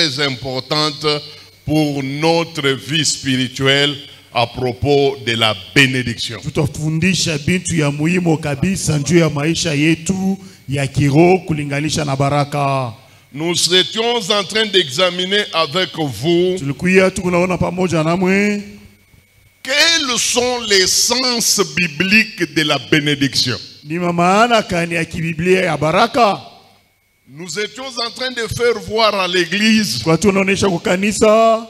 très importante pour notre vie spirituelle à propos de la bénédiction. Tutafundisha bintu ya muhimu kabisa juu ya maisha yetu ya kiroho kulinganisha na baraka. Nous étions en train d'examiner avec vous Tulikuwa tunaona pamoja namwe quels sont les sens bibliques de la bénédiction. ni maana kani ya kibiblia ya baraka. Nous étions en train de faire voir à l'église Kwa tunaonesha kwa kanisa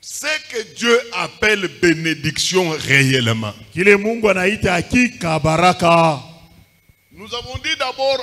ce que Dieu appelle bénédiction réellement. kile Mungu anaita hakika baraka. Nous avons dit d'abord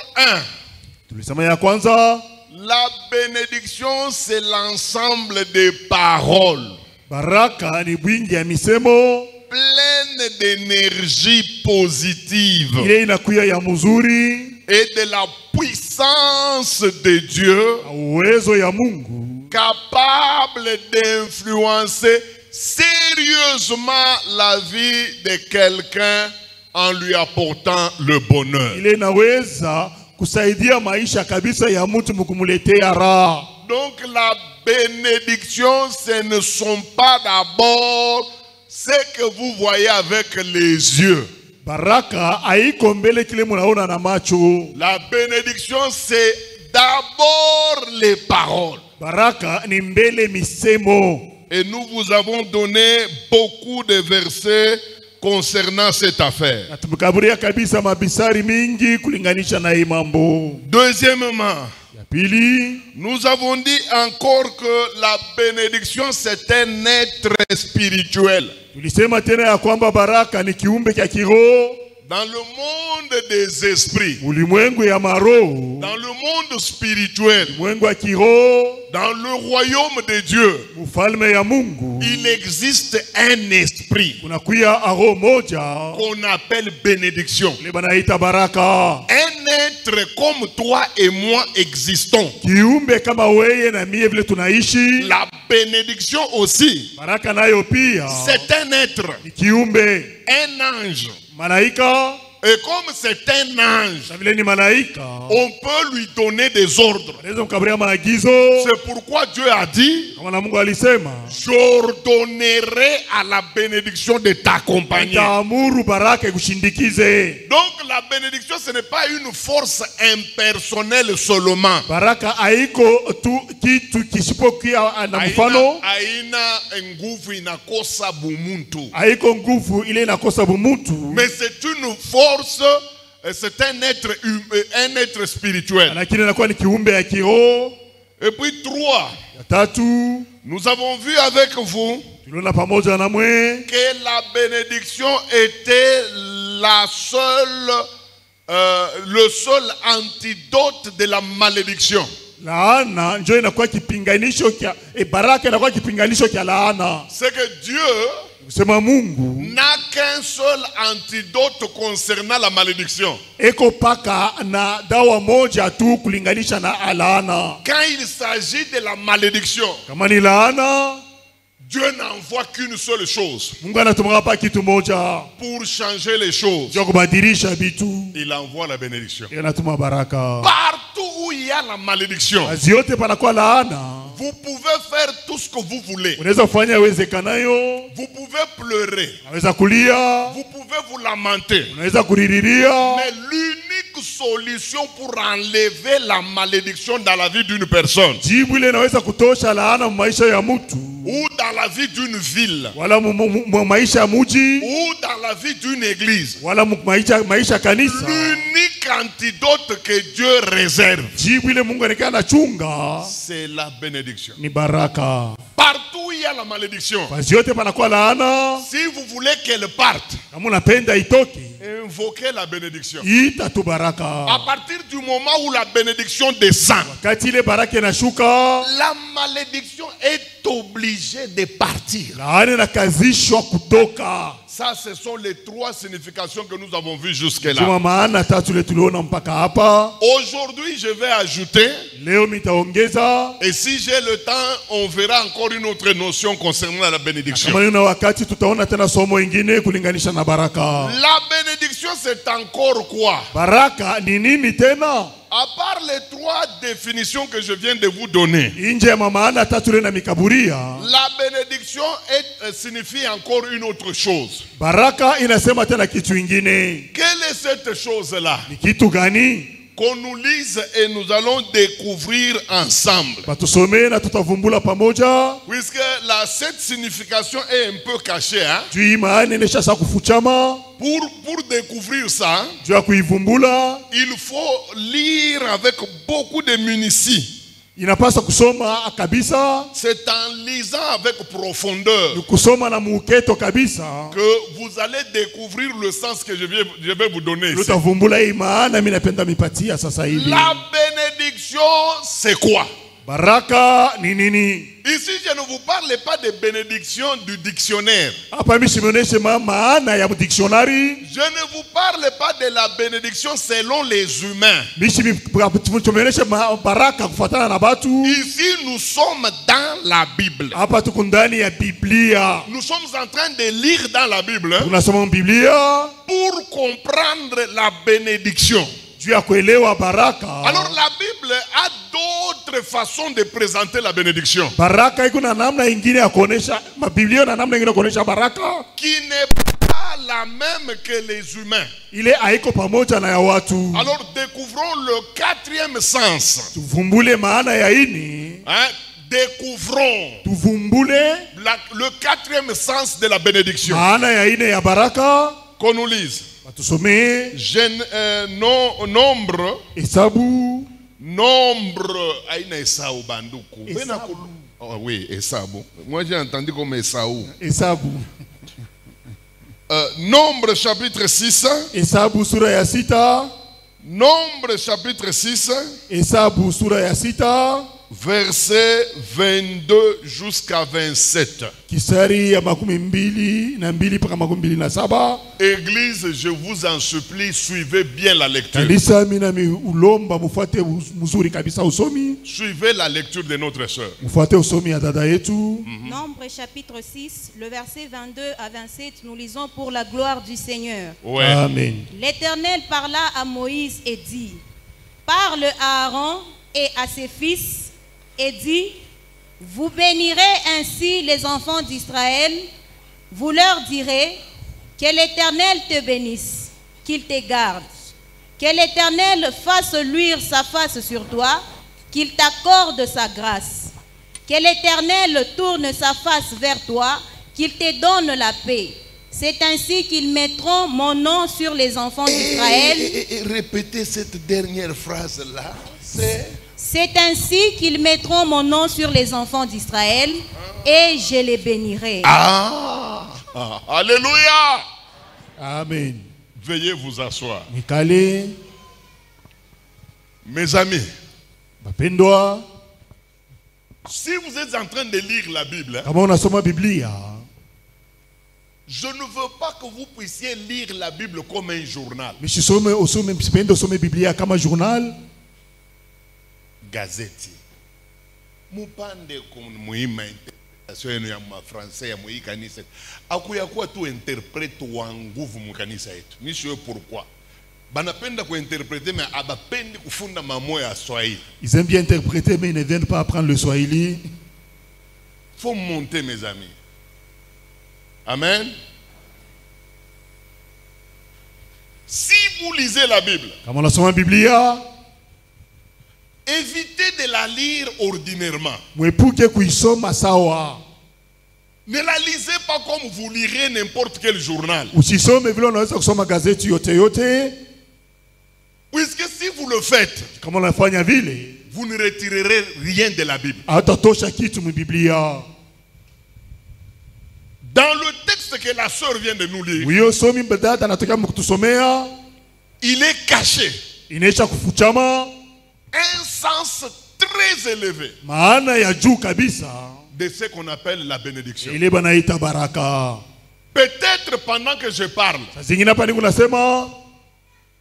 Tulisema ya kwanza, la bénédiction c'est l'ensemble des paroles baraka ni bwingi ya misemo pleines d'énergie positive ile inakuya ya mzuri et de la puissance de Dieu uwezo ya Mungu capable d'influencer sérieusement la vie de quelqu'un en lui apportant le bonheur. ile inaweza kusaidia maisha kabisa ya mtu mkumuletea raha. Donc la bénédiction, ce ne sont pas d'abord ce que vous voyez avec les yeux. Baraka haiko mbele kile munaona na macho. La bénédiction, c'est d'abord les paroles. Baraka ni mbele misemo. Et nous vous avons donné beaucoup de versets concernant cette affaire. Na tumekaburia kabisa mabisari mingi kulinganisha na hii mambo. Deuxièmement, Ya pili, nous avons dit encore que la bénédiction, c'est un être spirituel. tulisema tena ya kwamba baraka ni kiumbe cha kiroho. Dans le monde des esprits, Ulimwengu ya maroho, dans le monde spirituel, ulimwengu ya kiroho, dans le royaume de Dieu, ufalme ya Mungu, il existe un esprit kunakuya roho moja qu'on appelle bénédiction. ile banaita baraka. Un être comme toi et moi existons. Kiumbe kama weye na mie vile tunaishi, La bénédiction aussi, baraka nayo pia c'est un être, ni kiumbe, un ange. malaika. Et comme c'est un ange, Na vile ni malaika, on peut lui donner des ordres. naweza mkaburia maagizo. C'est pourquoi Dieu a dit, Kama na Mungu alisema, j'ordonnerai à la bénédiction de t'accompagner. taamuru baraka ikushindikize. Donc la bénédiction, ce n'est pas une force impersonnelle seulement. Baraka haiko tu kitu kisipokuwa na mfano, Aina nguvu inakosa bumuntu. haiko nguvu ile inakosa bumutu, Mais c'est une force, c'est un être spirituel. lakini inakuwa ni kiumbe ya kiroho. Et puis 3, Ya tatu, nous avons vu avec vous tuliona pamoja na mwe que la bénédiction était le seul antidote de la malédiction. laana njo inakuwa kipinganisho kya baraka inakuwa kipinganisho kya laana. C'est que Dieu Kusema Mungu n'a qu'un seul antidote concernant la malédiction. eko paka na dawa moja tu kulinganisha na laana. Quand il s'agit de la malédiction, Kama ni laana, Dieu n'envoie qu'une seule chose Mungu anatumaka pa kitu moja pour changer les choses. cha kubadilisha vitu, Il envoie la bénédiction. anatuma baraka. Partout où il y a la malédiction, Kazi yote panakuwa laana, vous pouvez faire tout ce que vous voulez. unaweza kufanya wezekanayo, Vous pouvez pleurer, unaweza kulia, vous pouvez vous lamenter. unaweza kuririria, Mais l'unique solution pour enlever la malédiction dans la vie d'une personne jibu ile inaweza kutosha laana maisha ya mtu ou dans la vie d'une ville wala maisha ya muji ou dans la vie d'une église, wala maisha ya kanisa. l'unique antidote que Dieu réserve, Jibu ile Mungu anakaa chunga c'est la bénédiction. ni baraka. Partout où il y a la malédiction, Kazi yote panakuwa laana, si vous voulez qu'elle parte, kama unapenda itoke, invoquez la bénédiction. ita tu À baraka. partir du moment où la bénédiction descend, Wakati ile baraka inashuka, la malédiction est obligée de partir. laana inakazishwa kutoka. Ça, ce sont les 3 significations que nous avons vues jusque-là. Tuma maana tatu ile tuliona mpaka hapa. Aujourd'hui, je vais ajouter, Leo mitaongeza, et si j'ai le temps, on verra encore une autre notion concernant la bénédiction. kama nina wakati tutaona tena somo ingine kulinganisha na baraka. La bénédiction, c'est encore quoi? Baraka ni nini tena? À part les 3 définitions que je viens de vous donner, Inje ya maana tatu na mikaburia. la bénédiction signifie encore une autre chose. Baraka inasema tena kitu ingine. Quelle est cette chose-là? Ni kitu gani? Qu'on nous lise et nous allons découvrir ensemble. Batusome na tutavumbula pamoja. Puisque cette signification est un peu cachée. Hein? Juu maana inesha sa kufuchama. Pour découvrir ça, Juu ya kuivumbula, il faut lire avec beaucoup de minutie. inapaswa kusoma kabisa. C'est en lisant avec profondeur Ni kusoma na muketo kabisa. que vous allez découvrir le sens que je vais vous donner ici. Tutavumbula hii maana mimi napenda mipatia sasa hivi. La bénédiction, c'est quoi? Baraka ni nini? Ici, je ne vous parle pas de bénédiction du dictionnaire. Hapa mimi simuoneshe maana ya dictionary. Je ne vous parle pas de la bénédiction selon les humains. Mimi simuoneshe baraka kufuatana na batu. Ici, nous sommes dans la Bible. Hapa tuko ndani ya Biblia. Nous sommes en train de lire dans la Bible Tunasoma Biblia pour comprendre la bénédiction. juu ya kuelewa baraka. Alors la Bible a d'autres façons de présenter la bénédiction Baraka iko na namna ingine ya kuonesha, Biblia na namna ingine ya kuonesha baraka qui n'est pas la même que les humains. ile haiko pamoja na ya watu. Alors découvrons le 4e sens. Tuvumbule maana ya ini. Hein? Découvrons Tuvumbule le 4e sens de la bénédiction. maana ya ine ya baraka. Qu'on nous lise. Batusome Nombre. Hesabu. Nombre. Aïna Esaou Banduku. Esabu. Oh, oui, Esabu. Moi j'ai entendu comme Esaou. Hesabu. Nombre chapitre 6. Hesabu sura ya 6. Nombre chapitre 6. Hesabu sura ya 6. Verset 22 jusqu'à 27. Kisari ya 22 mpaka 27. Église, je vous en supplie, suivez bien la lecture. Kanisa mina ulomba mufuate mzuri kabisa usomi. Suivez la lecture de notre sœur. Mufuate usomi ya dada yetu. Nombre chapitre 6, le verset 22 à 27, nous lisons pour la gloire du Seigneur. Ouais. Amen. L'Éternel parla à Moïse et dit, parle à Aaron et à ses fils et dit, vous bénirez ainsi les enfants d'Israël, vous leur direz, que l'Éternel te bénisse, qu'il te garde, que l'Éternel fasse luire sa face sur toi, qu'il t'accorde sa grâce, que l'Éternel tourne sa face vers toi, qu'il te donne la paix. C'est ainsi qu'ils mettront mon nom sur les enfants d'Israël. Répétez cette dernière phrase-là. C'est ainsi qu'ils mettront mon nom sur les enfants d'Israël et je les bénirai. Alléluia. Amen. Veuillez vous asseoir. Mikale. Mes amis, Bapendwa. si vous êtes en train de lire la Bible, Kama unasoma Biblia, je ne veux pas que vous puissiez lire la Bible comme un journal. msipende usome Biblia kama journal. Gazeti. Mupande muima interpretation yenu ya mafrancais ya mui kanisa. Akuyakuwa tu interprete wa nguvu mukanisa yetu. Nisho pourquoi. Banapenda kuinterpréter mais abapendi kufunda mambo ya Swahili. Ils aiment bien interpréter mais ils ne viennent pas apprendre le Swahili. Faut monter mes amis. Amen. Si vous lisez la Bible, Kama unasoma Biblia, évitez de la lire ordinairement. mwepuke kuisoma sawa. Ne la lisez pas comme vous lirez n'importe quel journal. Usisome vile unaweza kusoma gazeti yote yote. Puisque si vous le faites, Kama unafanya vile, vous ne retirerez rien de la Bible. hatatosha kitu mu Biblia. Dans le texte que la sœur vient de nous lire, Uyo somi mbadata anatoka mkutusomea, il est caché inaisha kufuchama un sens très élevé maana ya juu kabisa de ce qu'on appelle la bénédiction. ile banaita baraka. Peut-être pendant que je parle, Zingine hapa niko nasema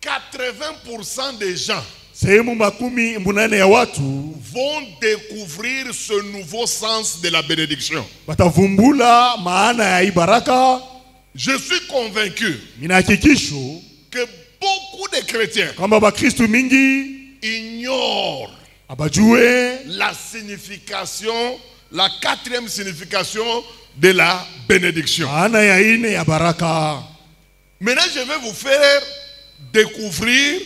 80% des gens sehemu 80 ya watu vont découvrir ce nouveau sens de la bénédiction. batavumbula maana ya hii baraka. Je suis convaincu Mina hakikisho que beaucoup de chrétiens kwamba Bakristu mingi ignorent abajue la signification, la quatrième signification de la bénédiction. maana ya ine ya baraka. Maintenant, je vais vous faire découvrir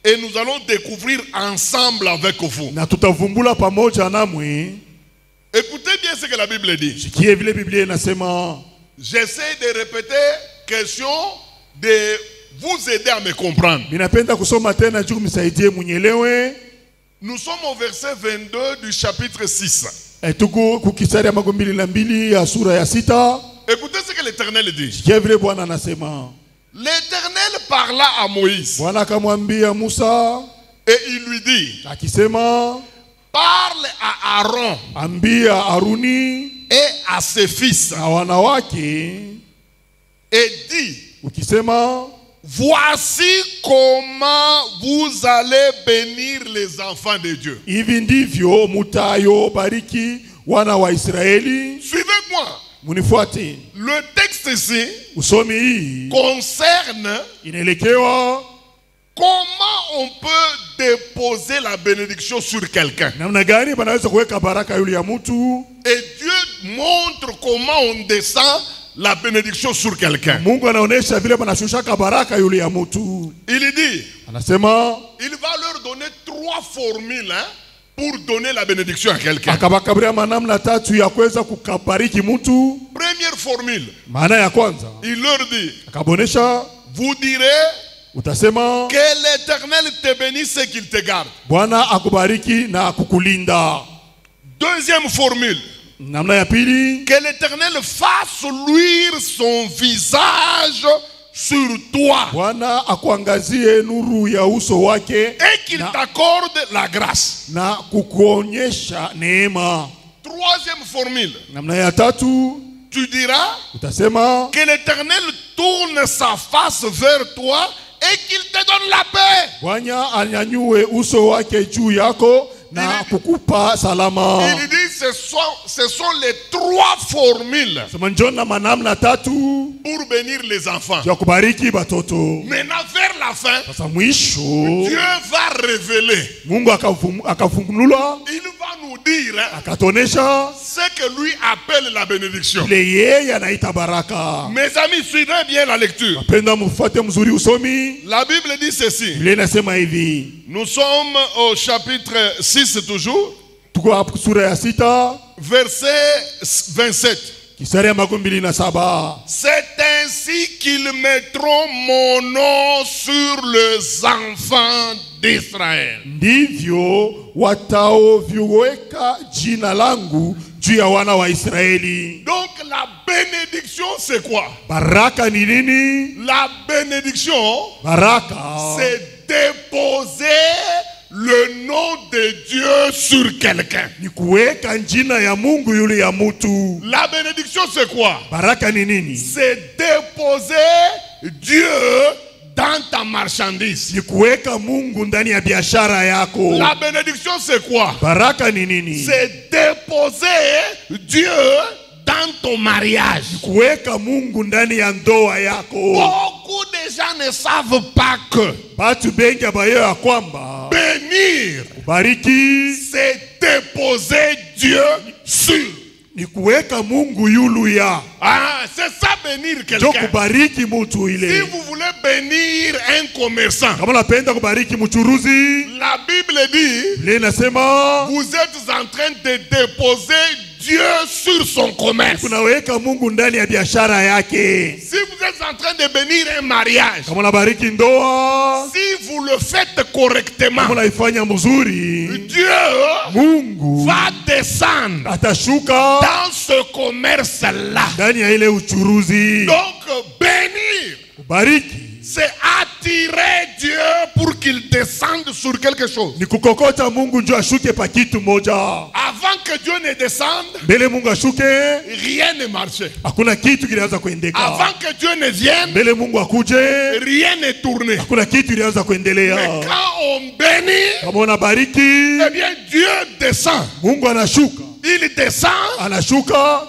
et nous allons découvrir ensemble avec vous. Na tutavumbula pamoja namwe. Écoutez bien ce que la Bible dit. Sikie vile Biblia inasema. J'essaie de répéter question de vous aider à me comprendre. Minapenda kusoma tena juu msaidie munyelewe. Nous sommes au verset 22 du chapitre 6. Tuko kukisari ya 22 ya sura ya 6. Écoutez ce que l'Éternel dit. Sikie vile Bwana anasema. L'Éternel parla à Moïse Bwana akamwambia Musa et il lui dit, akisema, parle à Aaron ambia Aruni et à ses fils na wanawake et dit, ukisema, voici comment vous allez bénir les enfants de Dieu. hivi ndivyo mutayo bariki wana wa Israeli. Suivez-moi. Munifuate. Le texte ici Usomi hii concerne inaelekewa comment on peut déposer la bénédiction sur quelqu'un. namna gani banaweza kuweka baraka yule ya mtu. Et Dieu montre comment on descend la bénédiction sur quelqu'un. Mungu anaonesha vile banashushaka baraka yule ya mtu. Il dit, Anasema il va leur donner 3 formules pour donner la bénédiction à quelqu'un. akabakabiria manamna tatu ya kuweza kukabariki mtu. Première formule, Maana ya kwanza il leur dit, akabonesha, vous direz utasema que l'Éternel te bénisse et qu'il te garde. Bwana akubariki na kukulinda. Deuxième formule, Namna ya pili, que l'Éternel fasse luire son visage sur toi Bwana akuangazie nuru ya uso wake et qu'il t'accorde la grâce. na kukuonyesha neema. Troisième formule, Namna ya tatu tu diras utasema que l'Éternel tourne sa face vers toi et qu'il te donne la paix. Bwana anyanyue uso wake juu yako na kukupa salama. Il dit ce sont les 3 formules Sema njona manamna tatu pour bénir les enfants. ya kubariki batoto. Maintenant vers la fin, Sasa mwisho Dieu va révéler. Mungu akafungunula Il va nous dire akatonesha ce que lui appelle la bénédiction. ile yeye anaita baraka. Mes amis, suivez bien la lecture. Penda mfuate mzuri usomi. La Bible dit ceci. Biblia inasema hivi. Nous sommes au chapitre 6 toujours, Tuko hapo sura ya 6 verset 27. kisari ya 27. C'est ainsi qu'ils mettront mon nom sur les enfants d'Israël. Ndivyo wataoviweka jina langu juu ya wana wa Israeli. Donc la bénédiction c'est quoi? Baraka ni nini? La bénédiction Baraka c'est déposer le nom de Dieu sur quelqu'un. ni kuweka jina ya Mungu yule ya mutu. La bénédiction c'est quoi? Baraka ni nini? C'est déposer Dieu dans ta marchandise. Ni kuweka Mungu ndani ya biashara yako. La bénédiction c'est quoi? Baraka ni nini? C'est déposer Dieu dans ton mariage. Kuweka Mungu ndani ya ndoa yako. Beaucoup de gens ne savent pas que Batu bengi abayo ya kwamba bénir bariki c'est déposer Dieu sur. ni kuweka Mungu yulu ya. Ah, c'est ça bénir Jo quelqu'un. kubariki mutu Si ile. vous voulez bénir un commerçant, Kama unapenda kubariki mchuruzi, la Bible dit, Biblia inasema vous êtes en train de déposer Dieu sur son commerce. kunaweka Mungu ndani ya biashara yake. Si vous êtes en train de bénir un mariage, Kama unabariki ndoa, si vous le faites correctement, kama unaifanya mzuri, Dieu Mungu va descendre atashuka dans ce commerce-là. ndani ya ile uchuruzi. Donc, bénir, Kubariki c'est attirer Dieu pour qu'il descende sur quelque chose. ni kukokota Mungu njo ashuke pa kitu moja. Avant que Dieu ne descende, Mbele Mungu ashuke, rien ne marchait. hakuna kitu kilianza kuendeka. Avant que Dieu ne vienne, Mbele Mungu akuje, rien ne tournait. hakuna kitu ilianza Mais kuendelea. quand on bénit, Kama unabariki, eh bien Dieu descend. Mungu anashuka. Il descend Anashuka,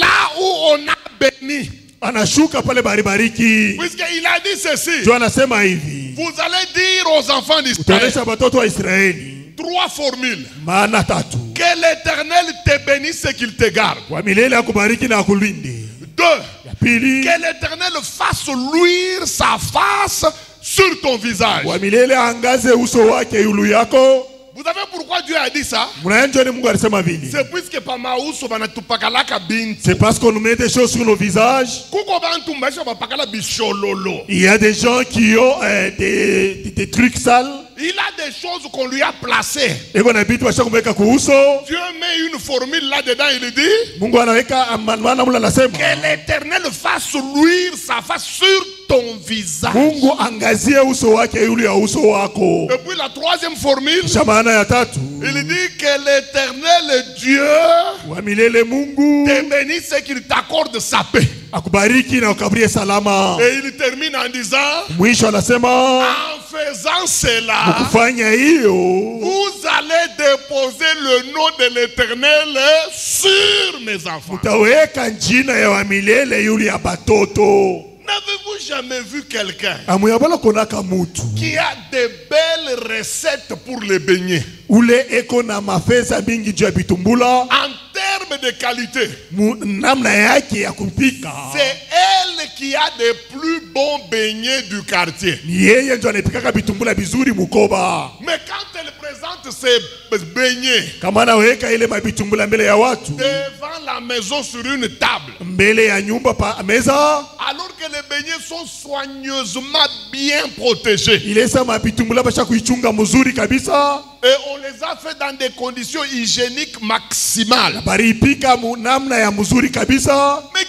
là où on a béni. anashuka pale baribariki. Puisqu'il a dit ceci. Ndio anasema hivi. Vous allez dire aux enfants d'Israël. Utaonesha watoto wa Israeli 3 formules. maana 3. Que l'Éternel te bénisse et qu'il te garde. Kwa milele akubariki na akulinde. 2. Ya pili. Que l'Éternel fasse luire sa face sur ton visage. Kwa milele angaze uso wake yulu yako. Vous savez pourquoi Dieu a dit ça? C'est puisque Pamauso banatupakalaka binti. C'est parce qu'on nous met des choses sur nos visages. Kuko bantu mbasha bapakala bishololo. Il y a des gens qui ont des trucs sales. Il a des choses qu'on lui a placées. Et qu'on habite à chaque Dieu met une formule là-dedans, il dit que l'Éternel fasse luire sa face sur ton visage. Et puis la 3e formule, il dit que l'Éternel Dieu te bénisse et qu'il t'accorde sa paix. Et il termine en disant, en faisant cela, vous allez déposer le nom de l'Éternel sur mes enfants. N'avez-vous jamais vu quelqu'un qui a de belles recettes pour les beignets? En termes de qualité, c'est elle qui a des plus bons beignets du quartier. Mais quand elle présente ses beignets devant la maison sur une table, alors que les beignets sont soigneusement bien protégés, et on les a fait dans des conditions hygiéniques maximales. Mais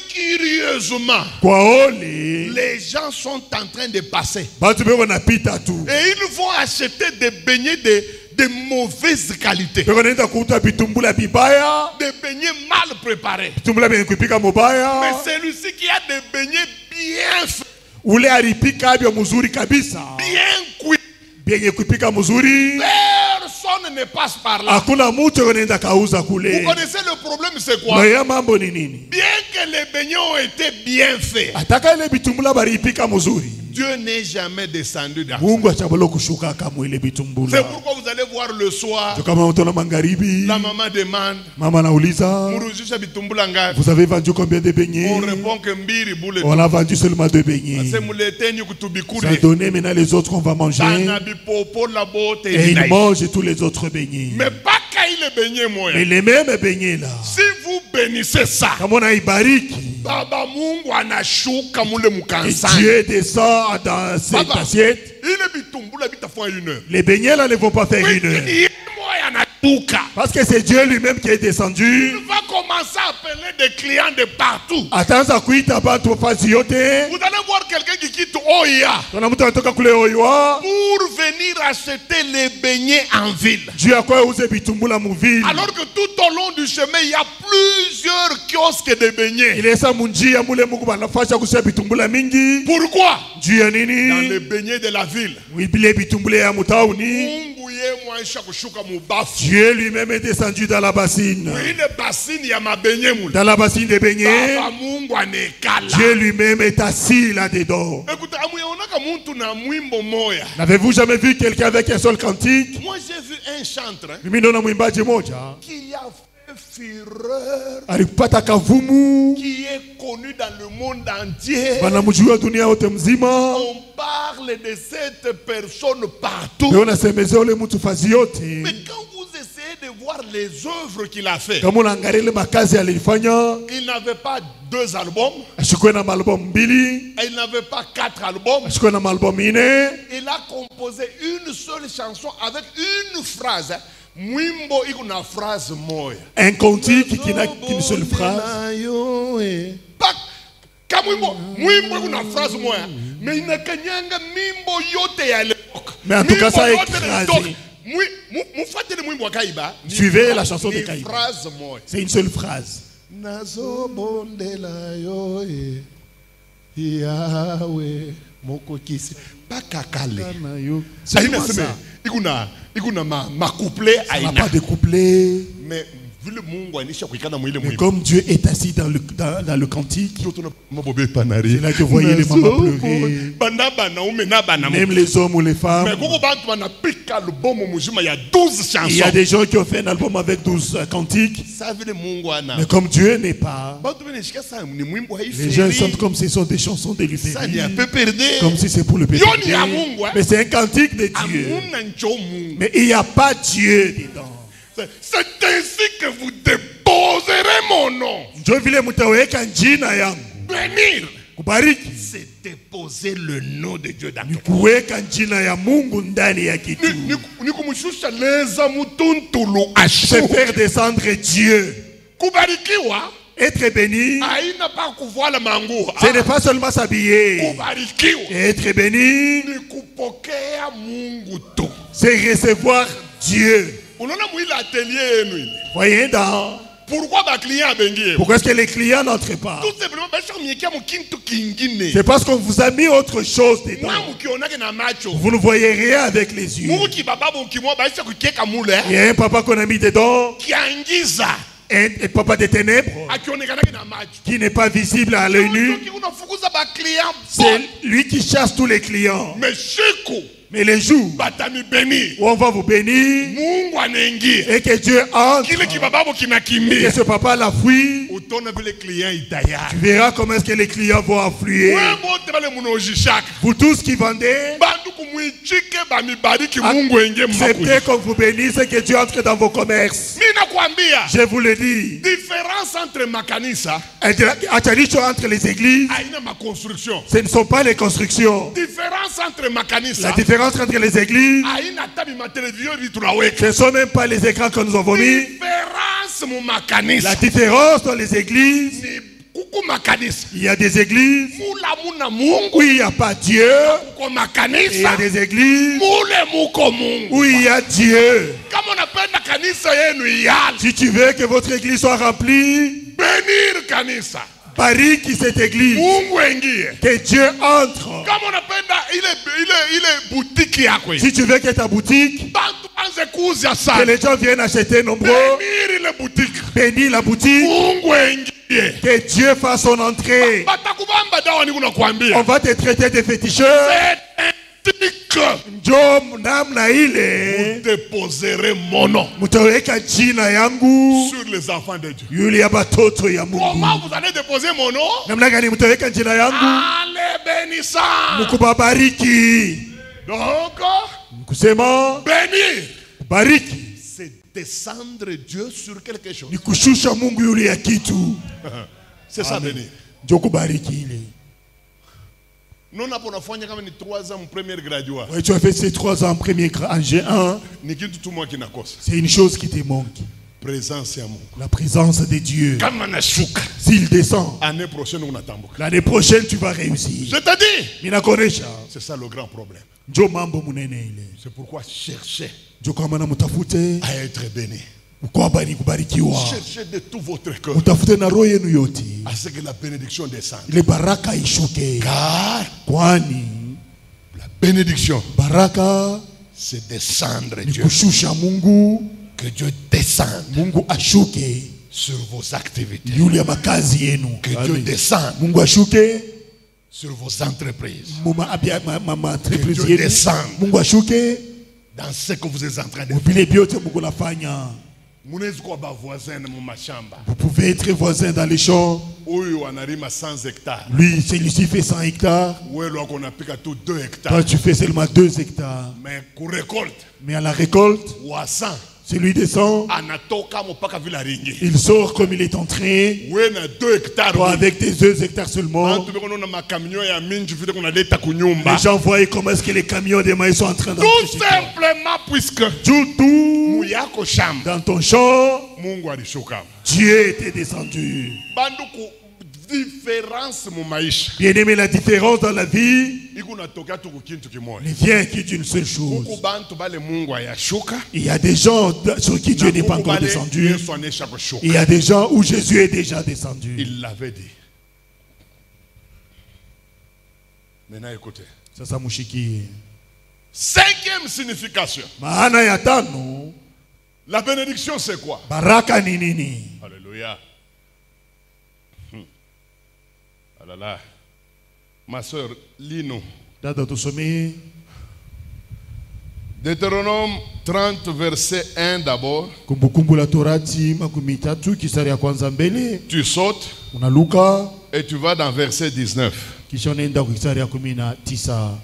curieusement, les gens sont en train de passer. Et ils vont acheter des beignets de mauvaise qualité. Des beignets mal préparés. Mais celui-ci qui a des beignets bien faits, bien cuits, personne ne passe par là. Vous connaissez le problème, c'est quoi? Bien que les beignets ont été bien faits, Dieu n'est jamais descendu dans ça. C'est pourquoi vous allez voir le soir, la maman demande, vous avez vendu combien de beignets? on répond que mbiri boule. On a vendu seulement 2 beignets. Ça a donné maintenant les autres qu'on va manger. Et ils mangent tous les autres beignets. Mais pas mais les mêmes beignets là, si vous bénissez ça, comme on a ibariki, et Dieu descend dans cette assiette. Les beignets là ne vont pas faire 1 heure. Parce que c'est Dieu lui-même qui est descendu. Il va commencer à appeler des clients de partout. Vous allez voir quelqu'un qui quitte Oya pour venir acheter les beignets en ville. Alors que tout au long du chemin, il y a plusieurs kiosques de beignets. Pourquoi? Dans les beignets de la ville, Dieu lui-même est descendu dans la bassine. Dans la bassine des beignets, Dieu lui-même est assis là-dedans. N'avez-vous jamais vu quelqu'un avec un seul cantique? Moi j'ai vu un chanteur qui a fait fureur, qui est connu dans le monde entier. On parle de cette personne partout. Mais quand vous essayez de voir les œuvres qu'il a fait, il n'avait pas 2 albums, il n'avait pas 4 albums, il a composé une seule chanson avec une phrase. Mwimbo iko na phrase moya. Un cantique qui n'a qu'une seule phrase. Mwimbo iko na phrase moya. Mais inakanyanga mimbo yote ya l'époque. Mais en tout cas ça a écrasé. Suivez la chanson de Kaïba. C'est une seule phrase. Nazo bondela yo Yahweh mokokisi pakakale. C'est ça. Il y a ma couplet. Ça n'a pas de couplet. Mais Mais comme Dieu est assis dans le cantique, c'est là que vous voyez les mamans pleurer. Même les hommes ou les femmes. Il y a des gens qui ont fait un album avec 12 cantiques. Mais comme Dieu n'est pas, les gens sentent comme si ce sont des chansons de lui faire, comme si c'est pour le péché. Mais c'est un cantique de Dieu. Mais il n'y a pas Dieu dedans. C'est ainsi que vous déposerez mon nom. Bénir, c'est déposer le nom de Dieu dans le cœur. C'est faire descendre Dieu. Être béni, ce n'est pas seulement s'habiller. Être béni, c'est recevoir Dieu. Voyez dans. Pourquoi est-ce que les clients n'entrent pas? C'est parce qu'on vous a mis autre chose dedans. Vous ne voyez rien avec les yeux. Il y a un papa qu'on a mis dedans, un papa des ténèbres, qui n'est pas visible à l'œil nu. C'est lui qui chasse tous les clients. Mais les jours où on va vous bénir et que Dieu entre, et que ce papa l'a fui, tu verras comment est-ce que les clients vont affluer. Vous tous qui vendez, acceptez qu'on vous bénisse et que Dieu entre dans vos commerces. Je vous le dis. Différence entre makanisa, entre les églises, ce ne sont pas les constructions. Différence entre makanisa, la différence entre les églises, ce ne sont même pas les écrans que nous avons mis. La différence dans les églises, il y a des églises où il n'y a pas Dieu, et il y a des églises où il y a Dieu. Si tu veux que votre église soit remplie, Paris qui cette église, que Dieu entre. Si tu veux que ta boutique, que les gens viennent acheter nombreux, bénis la boutique, que Dieu fasse son entrée. On va te traiter de féticheur. Vous déposerez mon nom sur les enfants de Dieu. Comment vous allez déposer mon nom? En les bénissant. Donc, bénir, c'est descendre Dieu sur quelque chose. C'est ça, bénir. Non, ouais, tu as fait ces 3 ans en premier en G1. C'est une chose qui te manque. La présence de Dieu. S'il descend, l'année prochaine tu vas réussir. Je te dis, c'est ça le grand problème. C'est pourquoi cherchez à être béni. Cherchez de tout votre cœur à ce que la bénédiction descende. Car la bénédiction, c'est descendre Dieu. Que Dieu descende sur vos activités. Que Dieu descende sur vos entreprises. Que Dieu descende dans ce que vous êtes en train de faire. Vous pouvez être voisin dans les champs. Lui, celui-ci fait 100 hectares. Toi, tu fais seulement 2 hectares. Mais à la récolte, celui descend. Il sort comme il est entré. Toi, avec tes 2 hectares seulement. Les gens voient comment est-ce que les camions des maïs sont en train d'entrer. Tout simplement puisque dans ton champ, Dieu était descendu. Bien aimé, la différence dans la vie ne vient que d'une seule chose. Il y a des gens sur qui Dieu n'est pas encore descendu. Il y a des gens où Jésus est déjà descendu. Il l'avait dit. Maintenant écoutez. Sasa mushiki. 5e signification. Maana ya tano. La bénédiction c'est quoi? Baraka ni nini? Alléluia. Ah là là. Ma soeur, lis-nous. Dada tusomee Deutéronome 30 verset 1 d'abord. Kumbukumbu la Torati makumi tatu kisari ya kwanza mbele. Tu sautes Unaluka et tu vas dans verset 19. kisha unaenda kwa kisari ya 19.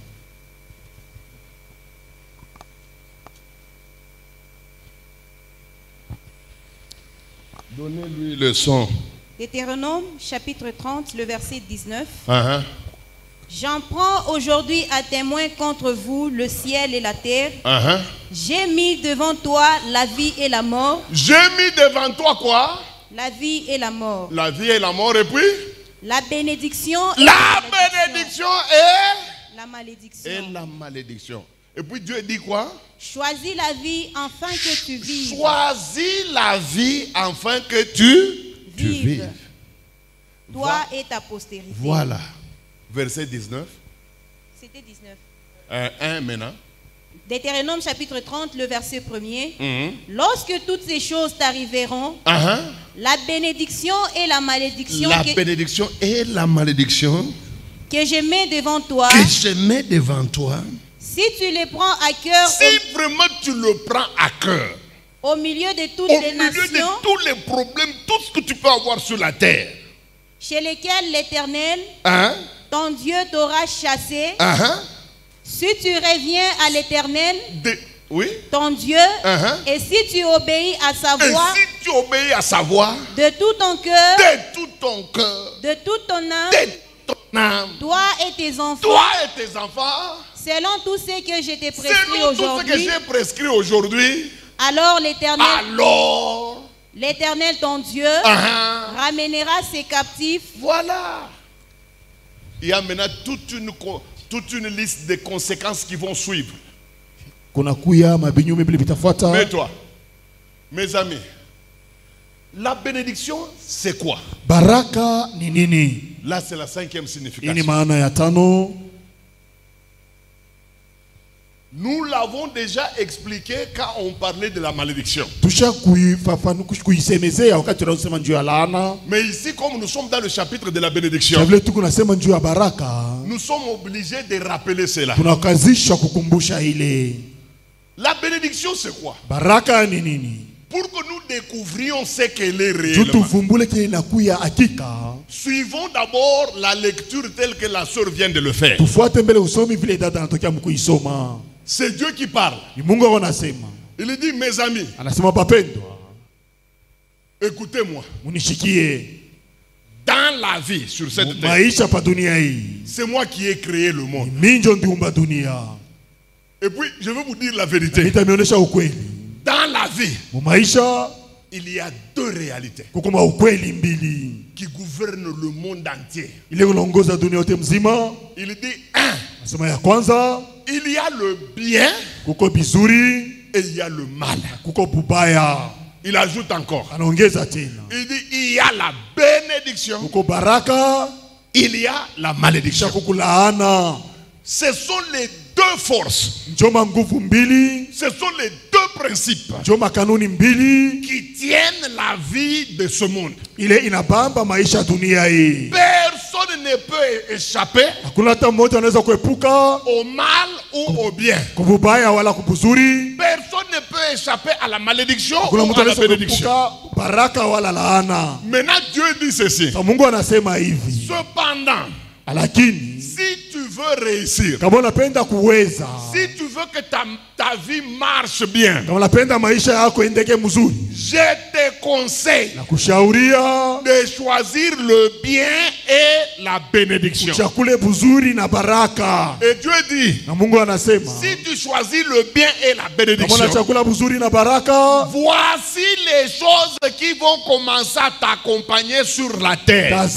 Donnez-lui le son. Deutéronome chapitre 30, le verset 19. Uh-huh. J'en prends aujourd'hui à témoin contre vous le ciel et la terre. Uh-huh. J'ai mis devant toi la vie et la mort. J'ai mis devant toi quoi? La vie et la mort. La vie et la mort et puis? La bénédiction et la bénédiction et la malédiction. Et la malédiction. Et puis Dieu dit quoi? Choisis la vie afin que tu vives. Choisis la vie afin que tu vives. Toi et ta postérité. Voilà. Verset 19. C'était 19. 1 maintenant. Deutéronome chapitre 30, le verset 1er. Lorsque toutes ces choses t'arriveront, la bénédiction et la malédiction, bénédiction et la malédiction que je mets devant toi, si tu les prends à cœur, si vraiment tu le prends à cœur, au milieu de toutes au les milieu nations, de tous les problèmes, tout ce que tu peux avoir sur la terre, chez lesquels l'Éternel, ton Dieu t'aura chassé, si tu reviens à l'Éternel, oui, ton Dieu, et si tu obéis à sa voix, si tu obéis à sa voix, de tout ton cœur, de tout ton cœur, de toute ton âme, de ton âme, toi et tes enfants, selon tout ce que je t'ai prescrit aujourd'hui, alors l'Éternel ton Dieu ramènera ses captifs. Voilà. Il y a maintenant toute une liste de conséquences qui vont suivre. Mais toi, mes amis, la bénédiction, c'est quoi? Baraka ni nini? Là, c'est la 5e signification. Ini maana ya tano. Nous l'avons déjà expliqué quand on parlait de la malédiction. Mais ici, comme nous sommes dans le chapitre de la bénédiction, nous sommes obligés de rappeler cela. La bénédiction, c'est quoi? Baraka ni nini? Pour que nous découvrions ce qu'elle est réellement, suivons d'abord la lecture telle que la sœur vient de le faire. C'est Dieu qui parle. Il dit, mes amis, écoutez-moi. Dans la vie sur cette terre, c'est moi qui ai créé le monde. Et puis, je vais vous dire la vérité. Dans la vie, il y a deux réalités qui gouvernent le monde entier. Il dit, il y a le bien et il y a le mal. Il ajoute encore. Il dit, il y a la bénédiction, il y a la malédiction. Ce sont les deux forces. Ce sont les deux principes qui tiennent la vie de ce monde. Personne ne peut échapper au mal ou au bien. Personne ne peut échapper à la malédiction ou à la bénédiction. Maintenant, Dieu dit ceci. Cependant, si tu veux réussir, si tu veux que ta vie marche bien, je te conseille de choisir le bien et la bénédiction. Et Dieu dit, si tu choisis le bien et la bénédiction, voici les choses qui vont commencer à t'accompagner sur la terre.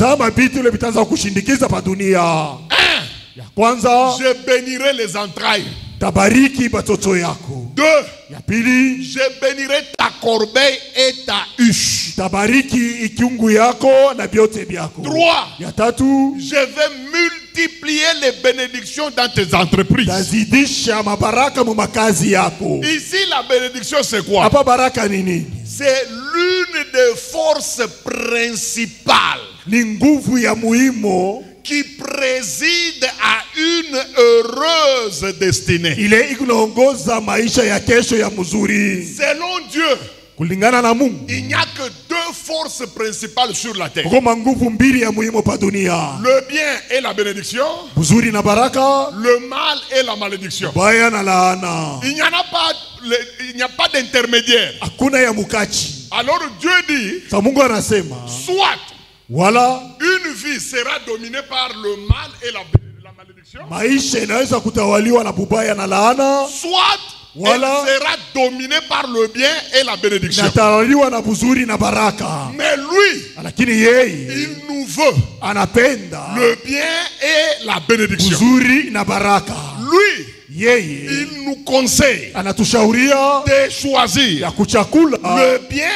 Je bénirai les entrailles. tabariki batoto yako. 2. Ya pili, je bénirai ta corbeille et ta huche. tabariki ikiungu yako na vyote vyako. 3. Ya tatu, je vais multiplier les bénédictions dans tes entreprises. tazidisha mabaraka mu makazi yako. Ici la bénédiction c'est quoi? Hapa baraka ni nini? C'est l'une des forces principales Ni nguvu ya muhimu qui préside à une heureuse destinée. ile ikunaongoza maisha ya kesho ya mzuri. Selon Dieu, Kulingana na Mungu, il n'y a que 2 forces principales sur la terre. kuna nguvu mbili ya muhimu pa dunia. Le bien et la bénédiction, Mzuri na baraka, le mal et la malédiction. baya na laana. Il n'y a pas d'intermédiaire. Hakuna ya mukachi. Alors Dieu dit, Sa Mungu anasema, soit wala une vie sera dominée par le mal et la malédiction, maisha inaweza kutawaliwa na bubaya na laana, soit Voilà. elle sera dominée par le bien et la bénédiction. inatawaliwa na buzuri na baraka. Mais lui, Lakini yeye il nous veut anapenda le bien et la bénédiction. buzuri na baraka. Lui, Yeye il nous conseille anatushauriya de choisir ya kuchakula le bien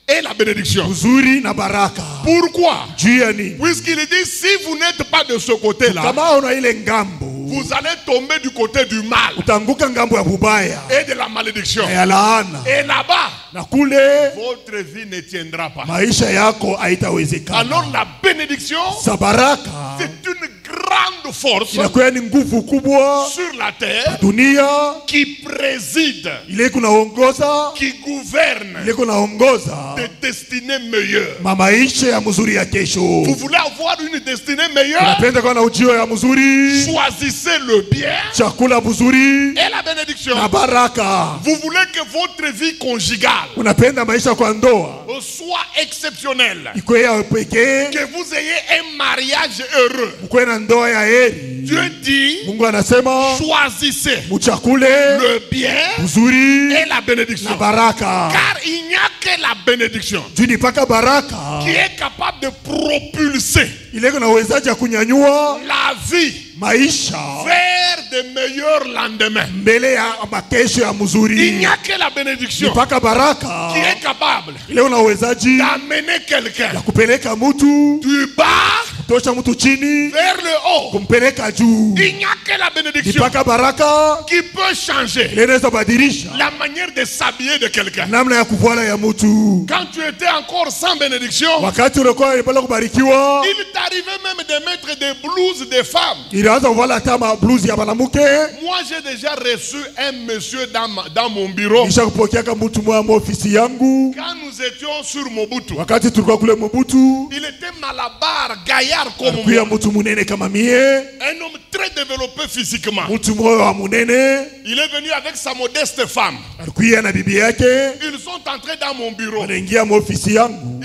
et la bénédiction. buzuri na baraka. Pourquoi? Juu ya nini? Puisqu'il dit, si vous n'êtes pas de ce côté-là, Kama una ile ngambo, vous allez tomber du côté du mal utanguka ngambo ya bubaya et de la malédiction. na ya laana, Et là-bas, na kule votre vie ne tiendra pas. maisha yako haitawezekana. Alors la bénédiction, Sa baraka c'est une grande force inakuwa ni nguvu kubwa sur la terre dunia, qui préside, ile kunaongoza, qui gouverne ile kunaongoza des destinées meilleures. maisha ya mzuri ya kesho. Vous voulez avoir une destinée meilleure? Unapenda kuwa na ujio ya mzuri, Choisissez le bien chakula mzuri et la bénédiction. na baraka. Vous voulez que votre vie conjugale Unapenda maisha kwa ndoa soit exceptionnelle, ikuwe ya pekee, que vous ayez un mariage heureux. ukuwe na ndoa ya heri. Dieu dit, Mungu anasema choisissez muchakule le bien mzuri et la bénédiction. na baraka. Car il n'y a que la bénédiction Juu ni paka baraka qui est capable de propulser ile kuna uwezaji ya kunyanyua la vie maisha vers de meilleurs lendemains. mbele ya makesho ya Il n'y mzuri. a que la Ni bénédiction paka baraka qui est capable ile una uwezaji d'amener quelqu'un ya kupeleka mtu, du bas kutosha mtu chini vers le haut. kumpeleka juu. Il n'y a que la Ni bénédiction paka baraka qui peut changer ile inaweza badilisha la manière de s'habiller de quelqu'un. namna ya kuvala ya mtu. Quand tu étais encore sans bénédiction, Wakati ulikuwa unapenda kubarikiwa, il t'arrivait même de mettre des blouses de femmes. ilianza kuvala hata mabluzi ya mwanamke. Moi, j'ai déjà reçu un monsieur dans mon bureau. Nisha kupokea kama mtu mwa ofisi yangu, Quand nous étions sur Mobutu, wakati tulikuwa kule Mobutu, il était malabar, gaillard comme alikuwa moi. mtu munene kama mie, Un homme très développé physiquement. mtu moyo wa munene. Il est venu avec sa modeste femme. Alikuwa na bibi yake, Ils sont entrés dans mon bureau. wanaingia ofisi yangu,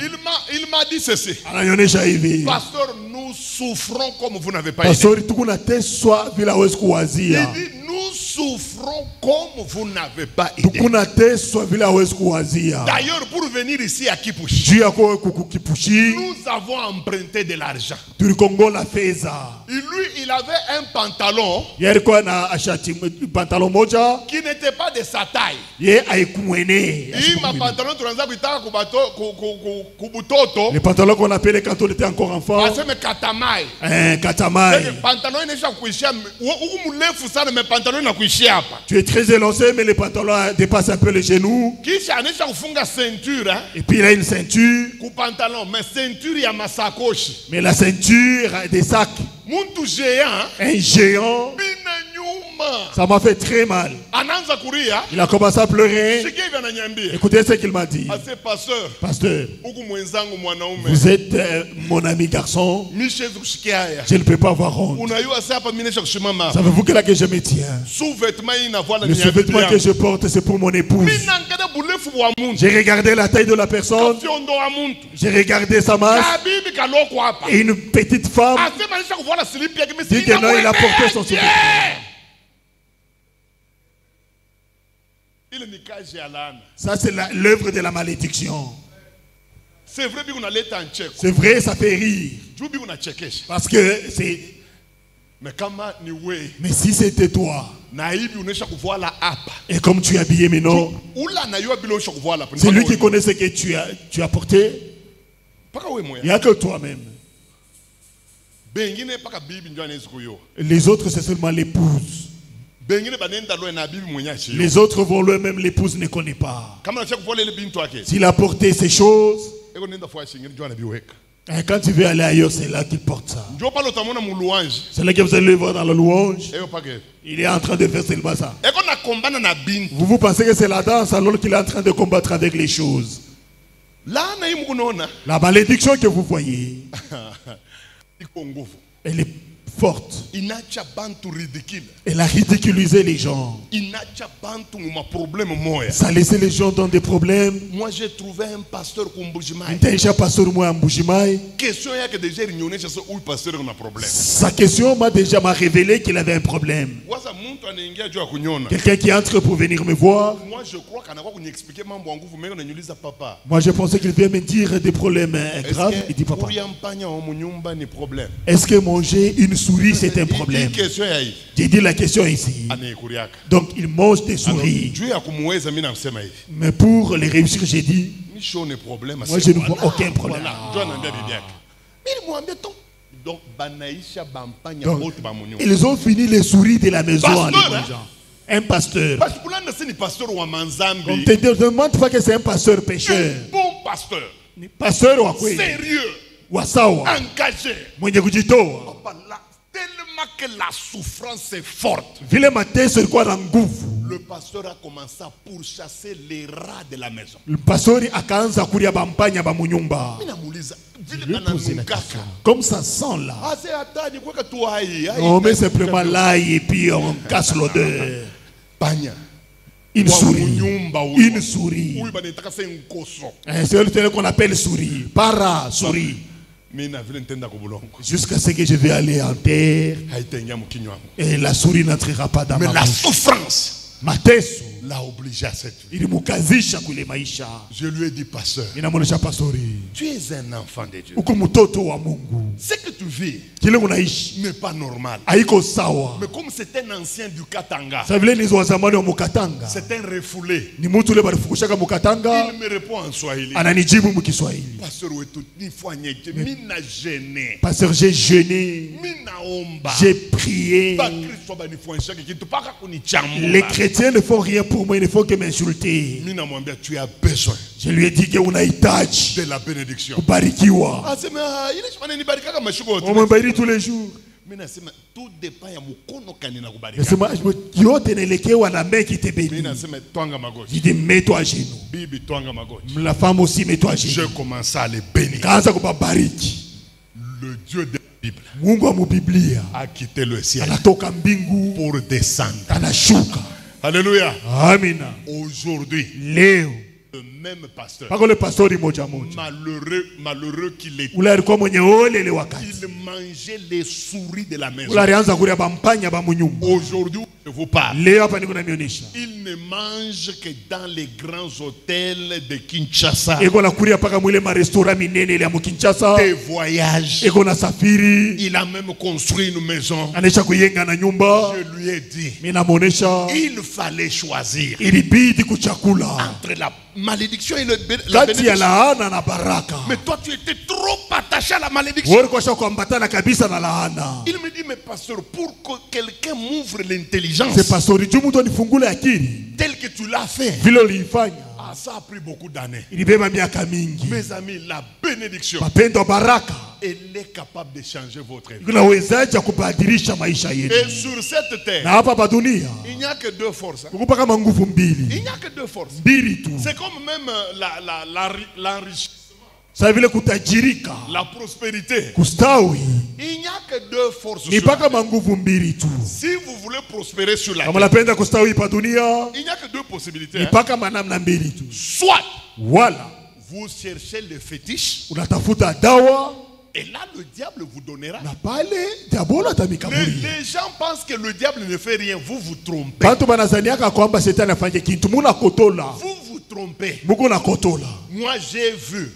Il m'a dit ceci. ananionyesha hivi, Pasteur, nous souffrons comme vous n'avez pas idée. pastori, tuko nateswa bila hawezi Il kuwazia, dit, nous souffrons comme vous n'avez pas idée. tuko nateswa bila hawezi kuwazia. D'ailleurs, pour venir ici à Kipushi, Juu yako kukipushi, nous avons emprunté de l'argent. tulikongola fedha. Et lui, il avait un pantalon Yeye alikuwa na ashati pantalon moja, qui n'était pas de sa taille. ye haikumwene. Il m'a pantalon tunaanza kuitaka kubutoto. Le pantalon qu'on appelait quand on était encore enfant, Aseme katamai. katamai. Pantalon inaisha kuishia huku mrefu sana, me pantalon inakuishia hapa. Tu es très élancé, mais le pantalon dépasse un peu les genoux. Kisha anaisha kufunga ceinture Et puis il a une ceinture, ku pantalon, mais ceinture ya masakoshi. mais la ceinture des sacs. Muntu géant Un géant, bina nyuma. ça m'a fait très mal. Anaanza kuria. Il a commencé à pleurer. Sikia hivi ananiambia. Écoutez ce qu'il m'a dit. Ase pasteur, Pasteur, huku mwenzangu mwanaume. vous êtes mon ami garçon. Mimi siwezi kushikia haya. Je ne peux pas avoir honte. Unajua sasa hapa mimi naisha kushimama. Savez-vous que là que je me tiens? Sous-vêtement hii inavala Le ni ya sous-vêtement bibi que yangu. je porte, c'est pour mon épouse. Mimi naangalia burefu wa muntu. J'ai regardé la taille de la personne. Fyondo wa muntu. J'ai regardé sa masse. Kabibi kaloko hapa. Et une petite femme. Asema nisha kuvala slip yake mimi Dit que non, il a porté son sous-vêtement. Ile ni kazi ya laana. Ça, c'est l'œuvre de la malédiction. C'est vrai biko naleta ncheko. C'est vrai, ça fait rire. Juu biko nachekesha. Parce que c'est... Mais kama ni wewe, Mais si c'était toi, Et comme tu es habillé maintenant, c'est lui qui connaît ce que tu as porté. Il n'y a que toi-même. Les autres, c'est seulement l'épouse. Les autres vont le même, l'épouse ne connaît pas. S'il a porté ces choses, et quand tu veux aller ailleurs, c'est là qu'il porte ça. C'est là que vous allez le voir dans la louange. Il est en train de faire seulement ça. Vous pensez que c'est la danse alors qu'il est en train de combattre avec les choses. La malédiction que vous voyez, elle est forte. Elle a ridiculisé les gens. Ça a laissé les gens dans des problèmes. Moi j'ai trouvé un pasteur Sa question m'a déjà révélé qu'il avait un problème. Quelqu'un qui entre pour venir me voir. Moi je pensais qu'il vient me dire des problèmes graves. Il dit papa, est-ce que manger une souris c'est un problème? J'ai dit la question ici. Donc il mange des souris. Mais pour les réussir, j'ai dit, moi je ne vois aucun problème. Donc, ils ont fini les souris de la maison en les mangeant. Un pasteur. On ne te demande pas que c'est un pasteur pécheur. Un bon pasteur. Pasteur sérieux. Engagé. Tellement que la souffrance est forte. Le pasteur a commencé à pourchasser les rats de la maison. Le pasteur a commencé à courir bampanya ba munyumba. Comme ça sent là. Non mais simplement l'ail et puis on casse l'odeur. Une souris. Une souris. C'est ce qu'on appelle souris. Para souris. Jusqu'à ce que je vais aller en terre et la souris n'entrera pas dans ma bouche. Mais la souffrance l'a obligé à cette vie. Je lui ai dit, pasteur, tu es un enfant de Dieu. Ce que tu vis n'est pas normal. Mais comme c'est un ancien du Katanga, c'est un refoulé, il me répond en Swahili. Pasteur, j'ai jeûné, j'ai prié. Les chrétiens ne font rien pour moi, il ne faut que m'insulter. Tu as besoin. Je lui ai dit que de la bénédiction. On me bénit tous les jours. Tout dépend de la main qui te bénit. Je dis mets-toi à genoux. La femme aussi mets-toi à genoux. Je commence à les bénir. Le Dieu de la Bible a quitté le ciel pour descendre. Alléluia. Amen. Aujourd'hui, Léo, le même pasteur, malheureux qu'il était, il mangeait les souris de la maison. Aujourd'hui, je vous parle, il ne mange que dans les grands hôtels de Kinshasa, des voyages. Il a même construit une maison. Je lui ai dit, il fallait choisir entre la malédiction et la bénédiction. Mais toi tu étais trop attaché à la malédiction. Il me dit, mais pasteur, pour que quelqu'un m'ouvre l'intelligence tel que tu l'as fait, ça a pris beaucoup d'années. Mes amis, la bénédiction, elle est capable de changer votre vie. Et sur cette terre, il n'y a que deux forces. Il n'y a que deux forces. C'est comme même l'enrichissement, la prospérité. Il n'y a que deux forces. Si vous voulez prospérer sur la terre, il n'y a que deux possibilités. Soit vous cherchez le fétiche, et là le diable vous donnera. Les gens pensent que le diable ne fait rien. Vous vous trompez. Vous vous trompez. Moi j'ai vu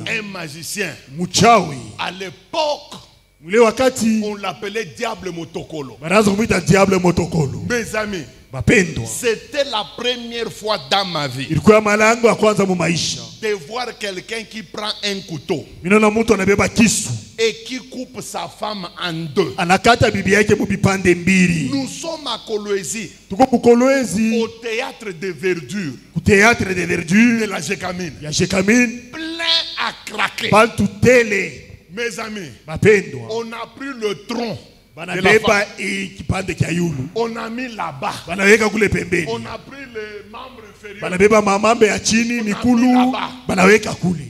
un magicien à l'époque On l'appelait diable motokolo. Mes amis, c'était la première fois dans ma vie de voir quelqu'un qui prend un couteau et qui coupe sa femme en deux. Nous sommes à Kolwezi, au théâtre de verdure de la Gécamine, plein à craquer. Mes amis, on a pris le tronc de la femme. On a mis là-bas. On a pris les membres inférieurs.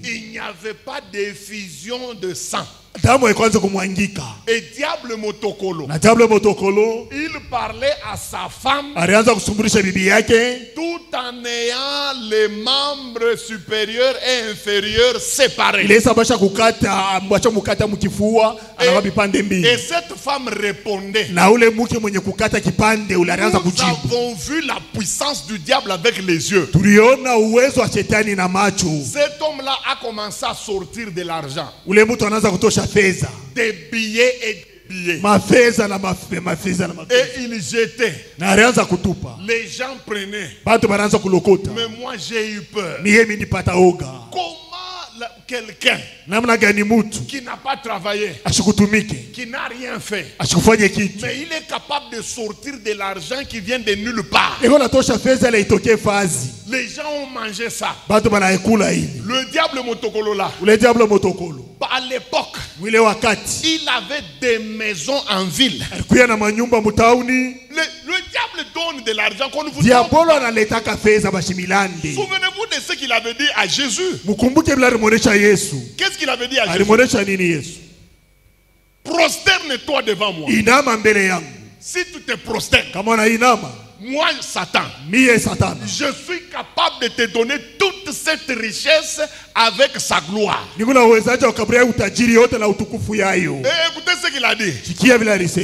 Il n'y avait pas d'effusion de sang. Et diable motokolo, il parlait à sa femme tout en ayant les membres supérieurs et inférieurs séparés. Et cette femme répondait. Nous avons vu la puissance du diable avec les yeux. Cet homme-là a commencé à sortir de l'argent, des billets et des billets. Et il jetait. Les gens prenaient. Mais moi j'ai eu peur. Comment quelqu'un qui n'a pas travaillé, qui n'a rien fait, mais il est capable de sortir de l'argent qui vient de nulle part? Les gens ont mangé ça. Le diable motokolo là, à l'époque, il avait des maisons en ville. Le diable donne de l'argent qu'on vous donne. Souvenez-vous de ce qu'il avait dit à Jésus. Qu'est-ce qu'il avait dit à Jésus? Prosterne-toi devant moi. Si tu te prosternes, moi, Satan, je suis capable de te donner toute cette richesse avec sa gloire. Et écoutez ce qu'il a dit.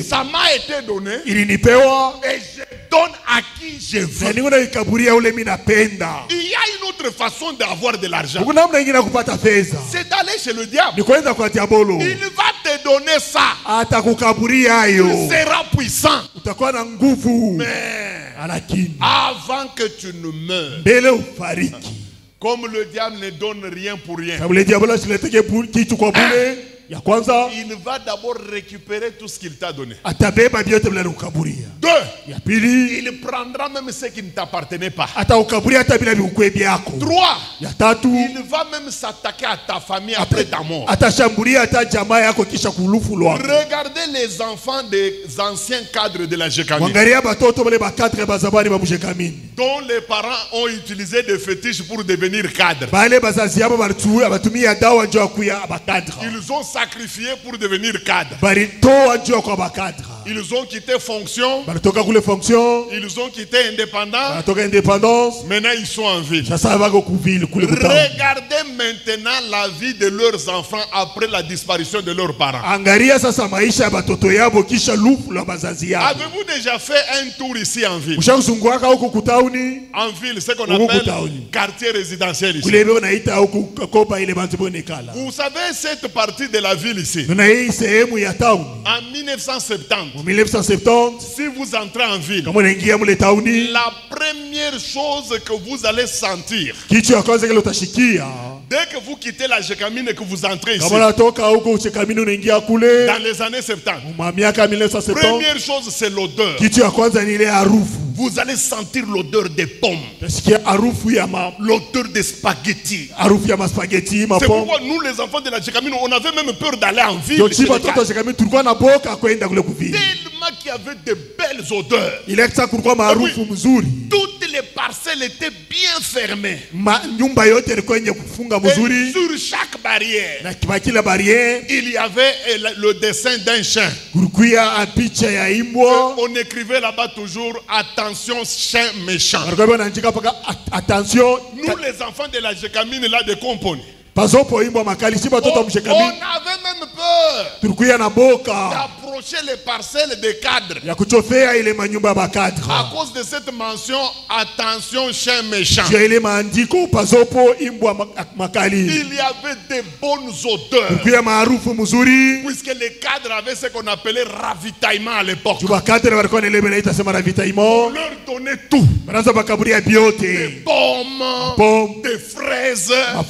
Ça m'a été donné et je donne à qui je veux. Il y a une autre façon d'avoir de l'argent. C'est d'aller chez le diable. Il va te donner ça. Tu seras puissant. Mais avant que tu ne meurs, comme le diable ne donne rien pour rien, il va d'abord récupérer tout ce qu'il t'a donné. Deux, il prendra même ce qui ne t'appartenait pas. Trois, il va même s'attaquer à ta famille après ta mort. Regardez les enfants des anciens cadres de la Gécamine, dont les parents ont utilisé des fétiches pour devenir cadres. Ils ont sacrifié pour devenir cadre. Ils ont quitté fonction. Ils ont quitté indépendance. Maintenant ils sont en ville. Regardez maintenant la vie de leurs enfants après la disparition de leurs parents. Avez-vous déjà fait un tour ici en ville? En ville, c'est qu'on appelle quartier résidentiel ici. Vous savez cette partie de la ville ici, en 1970, si vous entrez en ville, la première chose que vous allez sentir, dès que vous quittez la Gécamine et que vous entrez ici, dans les années 70, première chose c'est l'odeur. Vous allez sentir l'odeur des pommes, l'odeur des spaghettis. C'est pourquoi nous les enfants de la Gécamine, on avait même peur d'aller en ville. Tellement qu'il y avait de belles odeurs. Toutes les parcelles étaient bien fermées. Et sur chaque barrière, il y avait le dessin d'un chien. On écrivait là-bas toujours attention chien méchant. Nous les enfants de la Gécamine là de Componi, on avait même peur d'approcher accrocher les parcelles des cadres. Ya kuchofea ile manyumba ba cadre. À cause de cette mention, attention chien méchant. Ile maandiko pazopo imbwa makali. Il y avait de bonnes odeurs. Kuya maarufu mzuri. Puisque les cadres avaient ce qu'on appelait ravitaillement à l'époque. Juba cadre walikuwa na ile sema ravitaillement. On leur donnait tout. Banaanza bakaburia biote. Des pommes, des fraises. La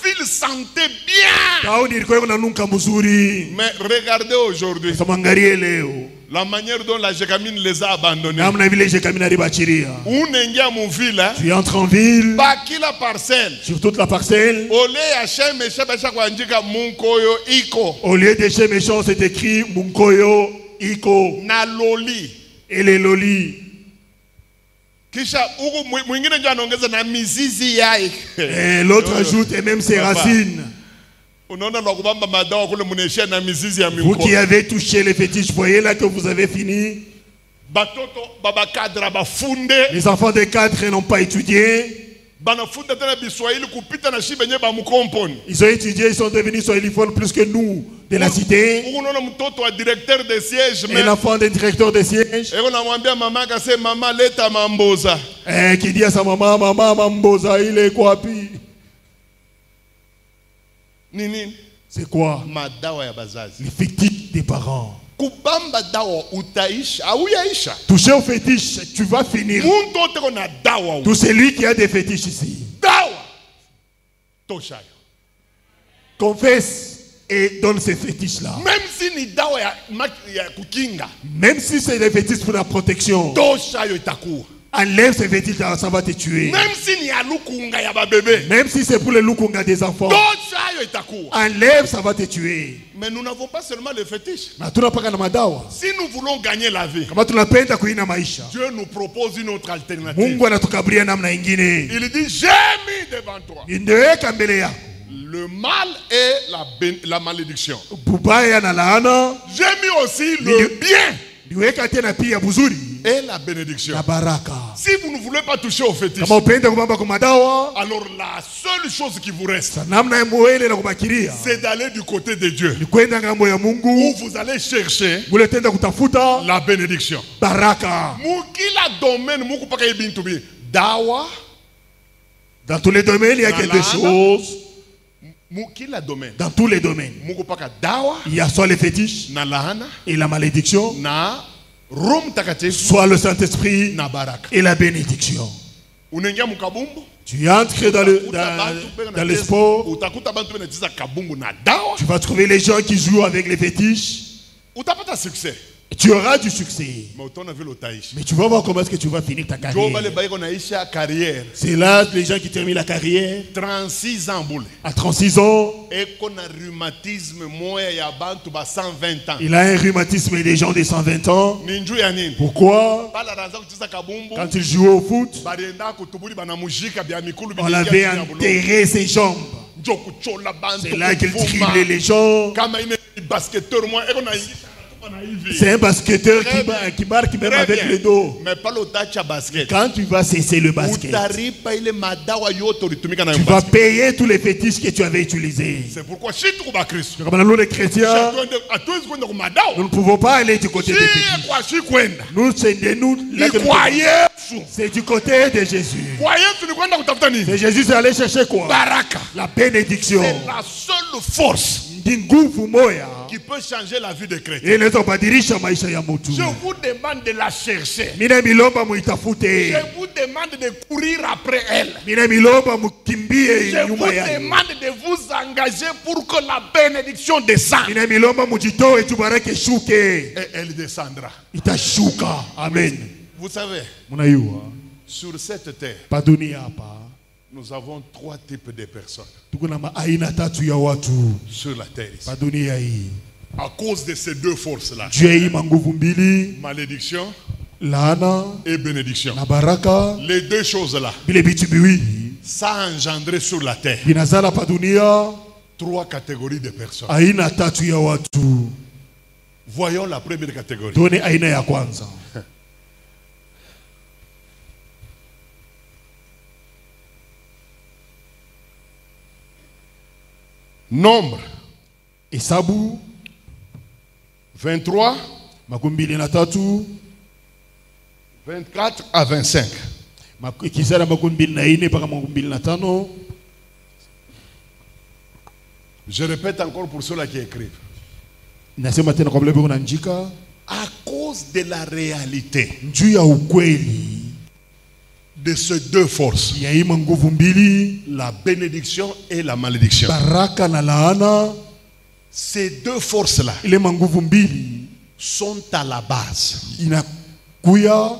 ville sentait bien. Mais regardez aujourd'hui la manière dont la Gécamine les a abandonnés. Tu entres en ville. La parcelle. Sur toute la parcelle. Au lieu de chez méchant, c'est écrit Munkoyo Iko. Na loli. Et les lolis. Et l'autre ajoute et même ses racines. Vous qui avez touché les fétiches, voyez là que vous avez fini. Les enfants des cadres n'ont pas étudié. Ils ont étudié, ils sont devenus swahiliphones plus que nous de la cité. Et l'enfant d'un directeur de siège qui dit à sa maman, maman, mamboza, il est quoi? C'est quoi? Les fétiches des parents. Toucher aux fétiches, tu vas finir. Tout celui qui a des fétiches ici. Confesse et donne ces fétiches-là. Même si c'est des fétiches pour la protection. Enlève ces fétiches-là, ça va te tuer. Même si c'est pour le lukunga des enfants. Enlève, ça va te tuer. Mais nous n'avons pas seulement les fétiches. Si nous voulons gagner la vie, Dieu nous propose une autre alternative. Il dit, j'ai mis devant toi le mal et la malédiction. J'ai mis aussi le bien et la bénédiction. Si vous ne voulez pas toucher aux fétiches, alors la seule chose qui vous reste, c'est d'aller du côté de Dieu, où vous allez chercher la bénédiction. Dans tous les domaines, il y a quelque chose. Dans tous les domaines, il y a soit les fétiches et la malédiction, soit le Saint-Esprit et la bénédiction. Tu entres dans le sport, tu vas trouver les gens qui jouent avec les fétiches. Tu auras du succès. Mais tu vas voir comment est-ce que tu vas finir ta carrière. C'est là les gens qui terminent la carrière. 36 ans. À 36 ans. Il a un rhumatisme des gens de 120 ans. Pourquoi? Quand il jouait au foot, on avait enterré ses jambes. C'est là qu'il criblait les gens. C'est un basketteur qui marque même avec le dos. Mais pas le touch à basket. Quand tu vas cesser le basket, tu vas payer tous les fétiches que tu avais utilisés. C'est pourquoi si tu es chrétien, nous les chrétiens, nous ne pouvons pas aller du côté des fétiches. Nous, c'est du côté de Jésus. Et Jésus est allé chercher quoi? La bénédiction. C'est la seule force qui peut changer la vie des chrétiens. Je vous demande de la chercher. Je vous demande de courir après elle. Je vous demande de vous engager pour que la bénédiction descende. Et elle descendra. Amen. Vous savez, sur cette terre, nous avons 3 types de personnes sur la terre ici. À cause de ces 2 forces-là, malédiction et bénédiction, les 2 choses-là, ça a engendré sur la terre 3 catégories de personnes. Voyons la première catégorie. Nombre. Esabu. 23, makumi mbili na tatu 24 à 25. Kisara makumi mbili na ine mpaka makumi mbili na tano. Je répète encore pour ceux-là qui écrivent. Nasema tena kwa vile kunaandika, à cause de la réalité njuu ya ukweli de ces deux forces, ya hii nguvu mbili, la bénédiction et la malédiction. baraka na laana, Ces deux forces-là ile nguvu mbili sont à la base, inakuya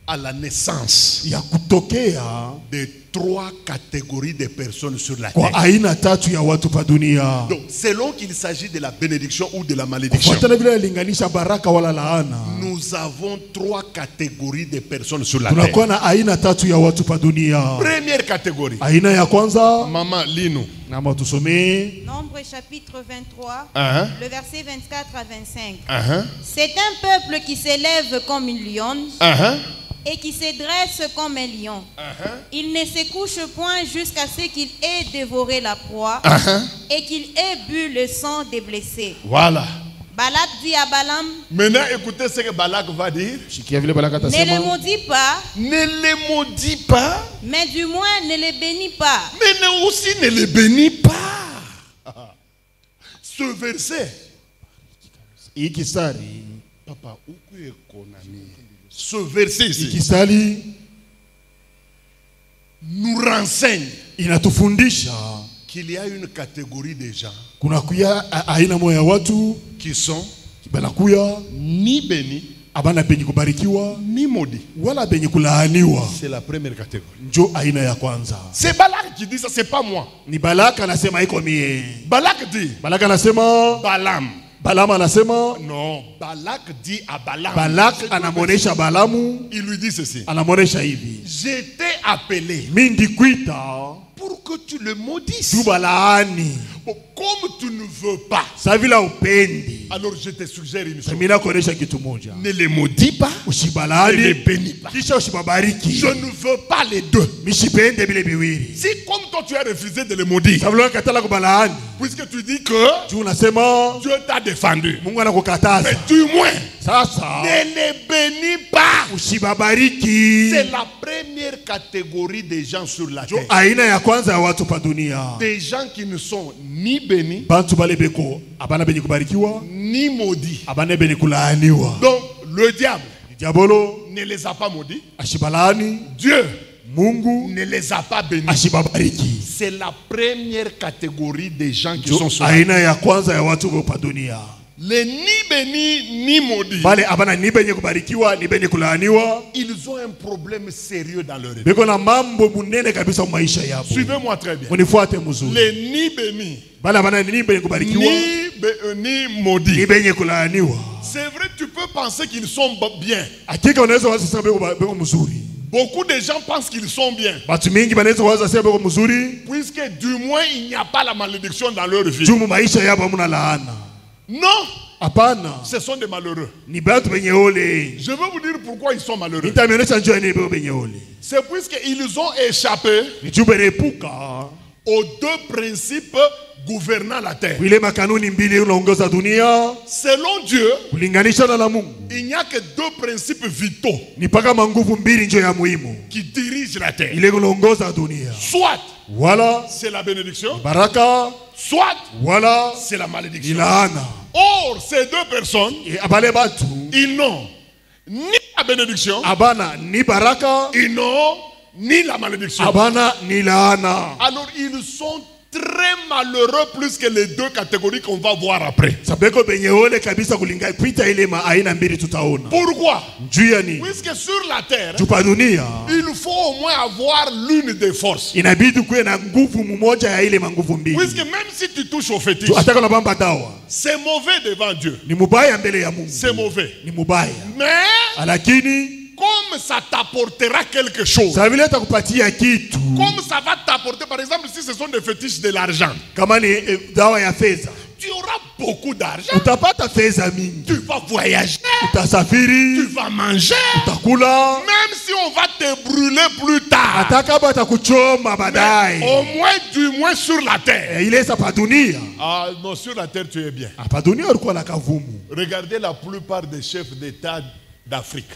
à la naissance ya kutokea de trois catégories de personnes sur la kwa terre. aina tatu ya watu pa dunia. Donc, selon qu'il s'agit de la bénédiction ou de la malédiction, Kufuatana vile alinganisha baraka wala laana, nous avons trois catégories de personnes sur la terre. tunakuwa na aina tatu ya watu pa dunia. Première catégorie. Aina ya kwanza, Maman, lis-nous. na tusomee Nombre chapitre 23, Uh-huh. le verset 24 à 25. Uh-huh. C'est un peuple qui s'élève comme une lionne Uh-huh. et qui se dresse comme un lion. Il ne se couche point jusqu'à ce qu'il ait dévoré la proie et qu'il ait bu le sang des blessés. Voilà. Balak dit à Balaam, Maintenant, écoutez ce que Balak va dire. shikia vile baraka ne le tasema, maudis pas, Ne les maudis pas, mais du moins ne les bénis pas. mais aussi ne les bénis pas. Ce verset, hii kisari, papa, où est Konami? Ce verset hii ici kisari nous renseigne inatufundisha qu'il y a une catégorie de gens kuna kuya aina moja ya watu qui sont banakuya ni bénis abana benye kubarikiwa ni maudits. wala benye kulaaniwa. C'est la première catégorie. Njo aina ya kwanza. C'est Balak qui dit ça, c'est pas moi. Ni Balaka anasema iko mie. Balak dit, Balaka anasema, Balaam. Balama anasema, Non, Balak dit à Balaam. Balak anamonesha Balamu, Il lui dit ceci. anamonesha hivi, Je t'ai appelé mindi kuita pour que tu le maudisses. tu balaani Bon, comme tu ne veux pas, savila upendi, alors je te suggère une chose. mina kuonesha kitu moja, Ne les maudis pas, ne les ushibalani bénis pas. kisha ushibabariki. Je ne veux pas les deux. Mishipende bile biwili. Si comme toi tu as refusé de les maudire, Savila katala kubalaani, puisque tu dis que tu unasema Dieu t'a défendu, Mungu anakukataza. mais du moins, Sasa ne les bénis pas. ushibabariki. C'est la première catégorie des gens sur la terre. Aina ya kwanza ya watu pa dunia, Des gens qui ne sont ni bénis, bantu bale beko abana benye kubarikiwa, ni maudits. abana benye kulaaniwa. Donc, le diable Diabolo ne les a pas maudits. ashibalaani, Dieu Mungu ne les a pas bénis. ashibabariki. C'est la première catégorie des gens qui Jo sont sur la terre. aina ya kwanza ya watu pa dunia, Les ni bénis ni maudits, bale abana ni benye kubarikiwa ni benye kulaaniwa, ils ont un problème sérieux dans leur vie. beko na mambo munene kabisa mu maisha yabo. Suivez-moi très bien. Munifuate mzuri. Les ni bénis Bale abana ni benye kubarikiwa ni maudits. ni benye kulaaniwa. C'est vrai, tu peux penser qu'ils sont bien. Hakika unaweza waza sema beko mzuri. Beaucoup de gens pensent qu'ils sont bien, Batu mingi banaweza waza sema beko mzuri, puisque du moins il n'y a pas la malédiction dans leur vie. jumu maisha yabo hamuna laana. Non, Hapana, ce sont des malheureux. ni batu benye ole. Je vais vous dire pourquoi ils sont malheureux. Nitameonyesha njoo ni beko benye ole. C'est puisqu'ils ont échappé Ni juu berepuka aux deux principes gouvernant la terre. ile makanuni mbili unaongoza dunia Selon Dieu, kulinganisha na Mungu. il n'y a que deux principes vitaux Ni paka manguvu mbili njo ya muhimu qui dirigent la terre. ile unaongoza dunia, Soit wala c'est la bénédiction, baraka soit wala c'est la ni malédiction. laana. Or, ces deux personnes, Abale batu ils n'ont ni la bénédiction, abana ni baraka, ils n'ont ni la malédiction. abana ni laana. Alors, ils sont très malheureux plus que les deux catégories qu'on va voir après. Sabeko benye ole kabisa kulinga pita ile aina mbili tutaona. Pourquoi? Juu ya ni Puisque sur la terre, tupa dunia il faut au moins avoir l'une des forces. inabidi kuwe na nguvu mmoja ya ile manguvu mbili. Puisque même si tu touches au fétiche, Ataka na bamba dawa c'est mauvais devant Dieu. ni mubaya mbele ya Mungu, C'est mauvais. ni mubaya, Mais lakini comme ça t'apportera quelque chose, sa vile atakupatia kitu, comme ça va t'apporter, par exemple, si ce sont des fétiches de l'argent, kama ni dawa ya fedha, tu auras beaucoup d'argent, utapata fedha mingi, tu vas voyager, tu utasafiri, vas manger, utakula, même si on va te brûler plus tard, au moins du moins sur la terre. Ah non, sur la terre tu es bien. Regardez la plupart des chefs d'État d'Afrique.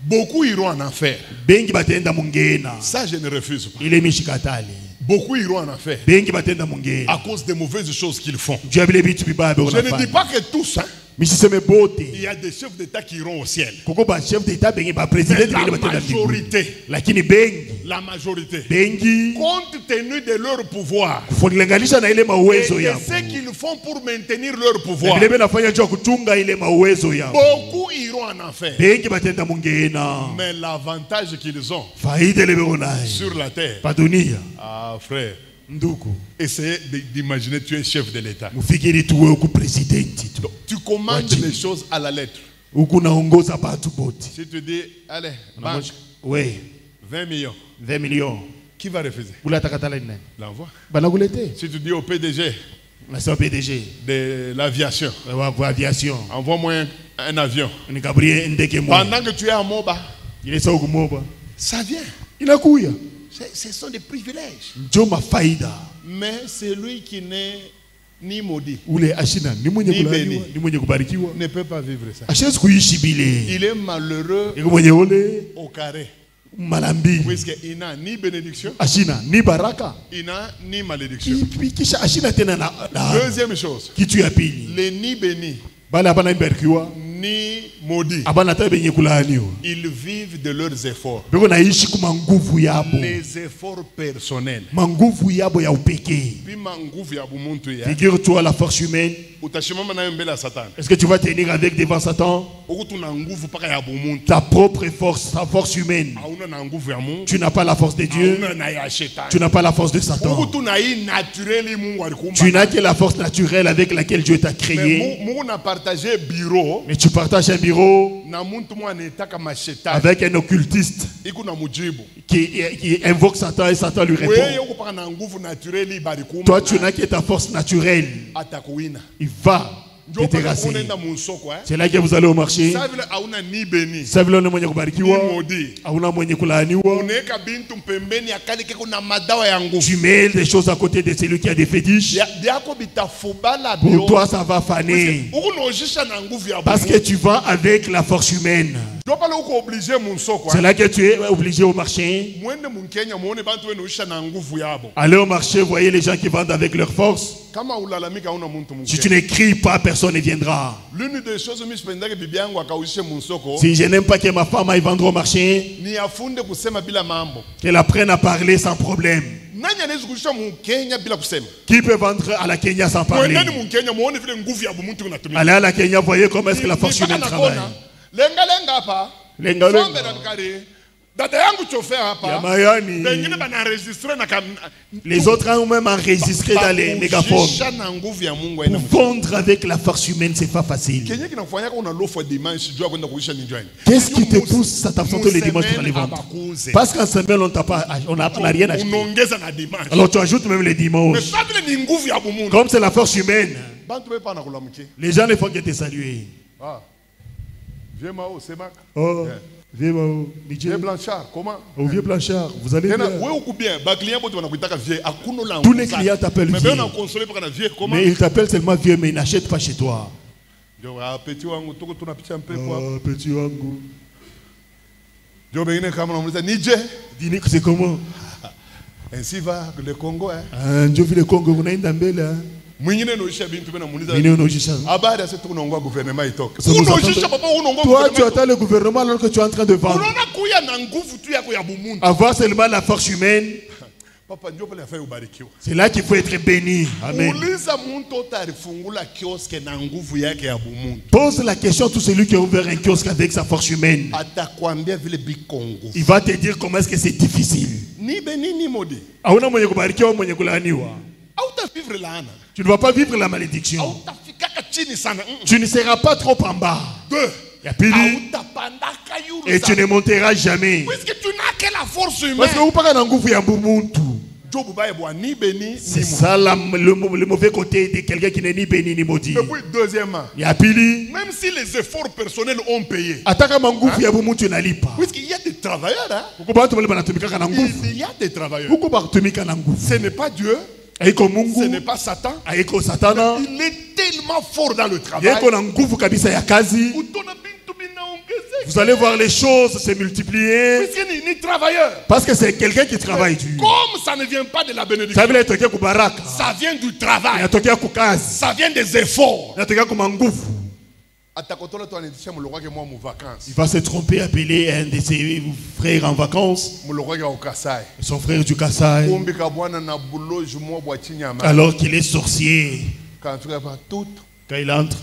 Beaucoup iront en enfer. Ça je ne refuse pas. Beaucoup iront en enfer à cause des mauvaises choses qu'ils font. Je ne dis pas que tous, hein. Il y a des chefs d'État qui iront au ciel. Mais la majorité, compte tenu de leur pouvoir et de ce qu'ils font pour maintenir leur pouvoir, beaucoup iront en enfer. Mais l'avantage qu'ils ont sur la terre, ah frère, essayez d'imaginer tu es chef de l'État. Tu commandes les choses à la lettre. Si tu dis, allez, banque, 20 millions. 20 millions. Qui va refuser? L'envoi. Si tu dis au PDG de l'aviation, envoie-moi un avion. Pendant que tu es à Moba, ça vient. Ce sont des privilèges. Mais celui qui n'est ni maudit, ni béni, ne peut pas vivre ça. Il est malheureux au carré. Puisqu'il n'a ni bénédiction, il n'a ni malédiction. Deuxième chose, les ni bénis ni maudits, ils vivent de leurs efforts. Les efforts personnels. Figure-toi la force humaine. Est-ce que tu vas tenir avec devant Satan? Ta propre force, ta force humaine. Tu n'as pas la force de Dieu. Tu n'as pas la force de Satan. Tu n'as que la force naturelle avec laquelle Dieu t'a créé. Mais tu partages un bureau avec un occultiste qui invoque Satan et Satan lui répond. Toi, tu n'as que ta force naturelle. Il va te terrasser. C'est là que vous allez au marché. Tu mets des choses à côté de celui qui a des fétiches. Pour toi, ça va faner. Parce que tu vas avec la force humaine. C'est là que tu es obligé au marché. Allez au marché, voyez les gens qui vendent avec leur force. Si tu n'écris pas, personne ne viendra. L'une des choses si je n'aime pas que ma femme aille vendre au marché, qu'elle apprenne à parler sans problème. Qui peut vendre à la Kenya sans parler? Allez à la Kenya, voyez comment est-ce que la force humaine travaille. Les autres ont même enregistré dans les mégaphones. Pour vendre avec la force humaine, c'est pas facile. Qu'est-ce qui te pousse à t'absenter les dimanches pour aller vendre? Parce qu'en semaine, on n'a rien acheté. Alors tu ajoutes même les dimanches. Comme c'est la force humaine, les gens ne font que te saluer. Oh. Vieux Blanchard, comment? Au vieux Blanchard, vous allez bien? Tous les clients t'appellent vieux. Mais ils t'appellent seulement vieux, mais ils n'achètent pas chez toi. Petit wangu. Petit wangu. C'est comment? Ainsi va le Congo. Je vis le Congo, on a une dambelle. Toi, tu attends le gouvernement alors que tu es en train de vendre. Avoir seulement la force humaine. C'est là qu'il faut être béni. Amen. Pose la question à tout celui qui a ouvert un kiosque avec sa force humaine. Il va te dire comment est-ce que c'est difficile. Tu ne vas pas vivre la malédiction. Tu ne seras pas trop en bas. Et tu ne monteras jamais. Puisque tu n'as que la force humaine. Parce que vous parlez d'un gouvernement. C'est ça le mauvais côté de quelqu'un qui n'est ni béni ni maudit. Et puis, deuxièmement, même si les efforts personnels ont payé, puisqu'il y a des travailleurs, il y a des travailleurs. Ce n'est pas Dieu, ce n'est pas Satan. Il est tellement fort dans le travail. Vous allez voir les choses se multiplier. Parce que c'est quelqu'un qui travaille dur. Comme ça ne vient pas de la bénédiction, ça vient du travail. Ça vient des efforts. Il va se tromper, appeler un de ses frères en vacances. Son frère du Kassai. Alors qu'il est sorcier. Quand il entre,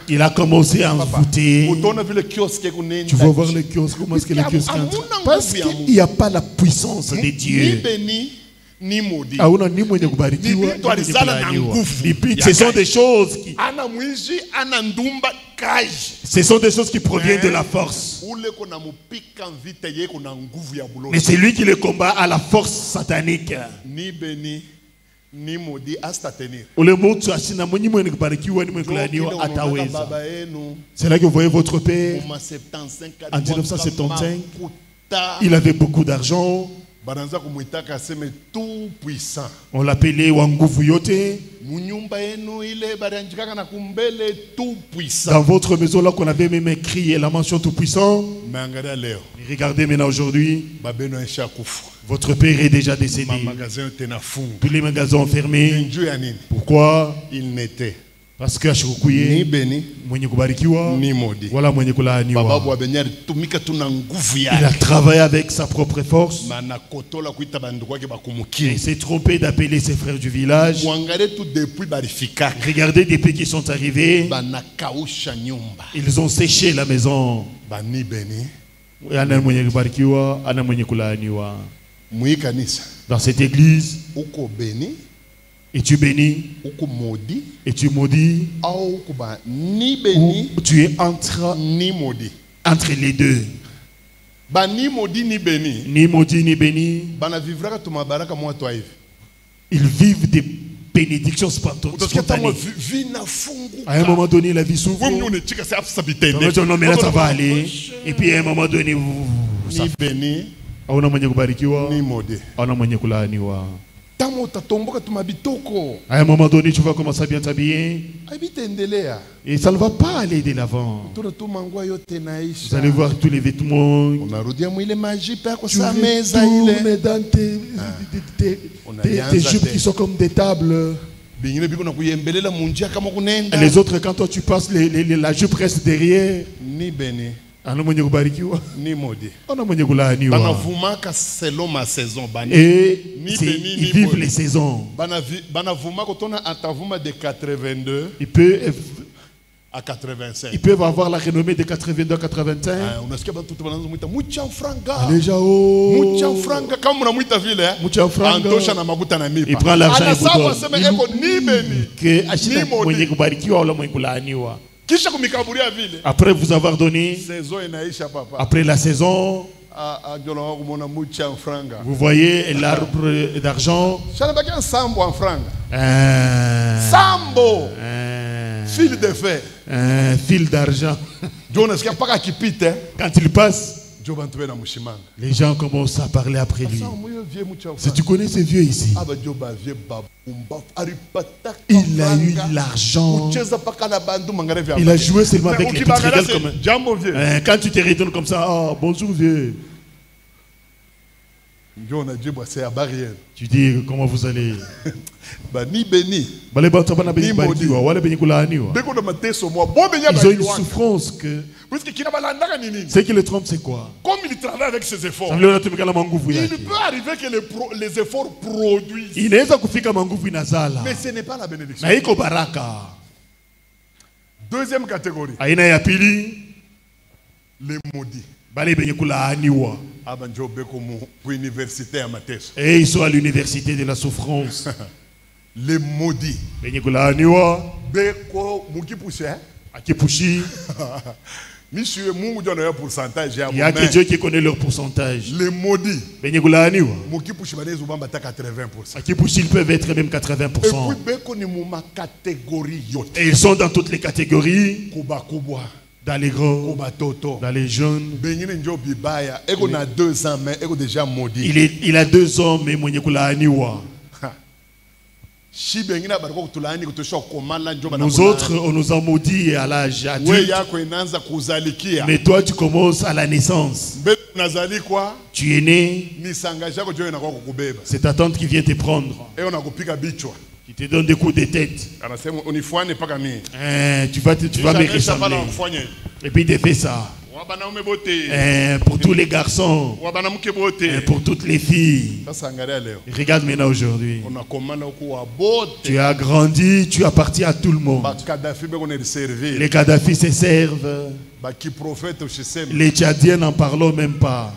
il a commencé à envoûter. Tu vas voir le kiosque. Comment est-ce que le kiosque entre? Parce qu'il n'y a pas la puissance de Dieu. Ce sont des choses qui... Ce sont des choses qui proviennent de la force. Mais c'est lui qui le combat à la force satanique. C'est là que vous voyez votre père. En 1975, il avait beaucoup d'argent. On l'appelait Wanguvu Yote. Dans votre maison, là qu'on avait même écrit la mention tout puissant. Regardez maintenant aujourd'hui, votre père est déjà décédé. Tous les magasins ont fermé. Pourquoi? Il n'était parce que ni béni ni maudit. Voilà, il a travaillé avec sa propre force. Il s'est trompé d'appeler ses frères du village. Regardez depuis qu'ils sont arrivés. Ils ont séché la maison. Dans cette église, es-tu béni? Es-tu maudit? Ou tu es entre les deux? Ni maudit ni béni. Ils vivent des bénédictions spontanées. À un moment donné, la vie s'ouvre. Non, mais là, ça va aller. Et puis à un moment donné, ni béni ni maudit. À un moment donné, tu vas commencer à bien t'habiller. Et ça ne va pas aller de l'avant. Vous allez voir tous les vêtements. Tu retournes dans tes jupes qui sont comme des tables. Et les autres, quand toi tu passes, la jupe reste derrière. Ni béni ni maudit. Selon ma saison. Et ils vivent les saisons. Il peut à 85. Ils peuvent avoir la renommée de 82 à 85. Il prend l'argent et après vous avoir donné, après la saison, vous voyez l'arbre d'argent. Fil de fer. Un fil d'argent. Quand il passe, les gens commencent à parler après lui. Si tu connais ces vieux ici, il a eu l'argent. Il a joué seulement avec les petits régales comme quand tu te retournes comme ça, oh, bonjour vieux. Tu dis comment vous allez? Ni béni. Ils ont une souffrance que ce qui le trompe, c'est quoi? Comme il travaille avec ses efforts, il peut arriver que les efforts produisent. Mais ce n'est pas la bénédiction. Deuxième catégorie, les maudits. Et ils sont à l'université de la souffrance. Les maudits. Monsieur, Mungu donne un pourcentage. Il y a que Dieu qui connaît leur pourcentage. Les maudits. Ils peuvent être même 80%. Et ils sont dans toutes les catégories. Dans les gros, dans les jeunes. Il a 2 ans, mais nous autres, on nous a maudit à l'âge adulte. Mais toi, tu commences à la naissance. Tu es né. C'est ta tante qui vient te prendre. Qui te donne des coups de tête. Tu vas me ressembler. Et puis il te fait ça. Pour tous les garçons, pour toutes les filles. Regarde maintenant aujourd'hui. Tu as grandi, tu appartiens à tout le monde. Les Kadhafi se servent. Les Tchadiens n'en parlont même pas.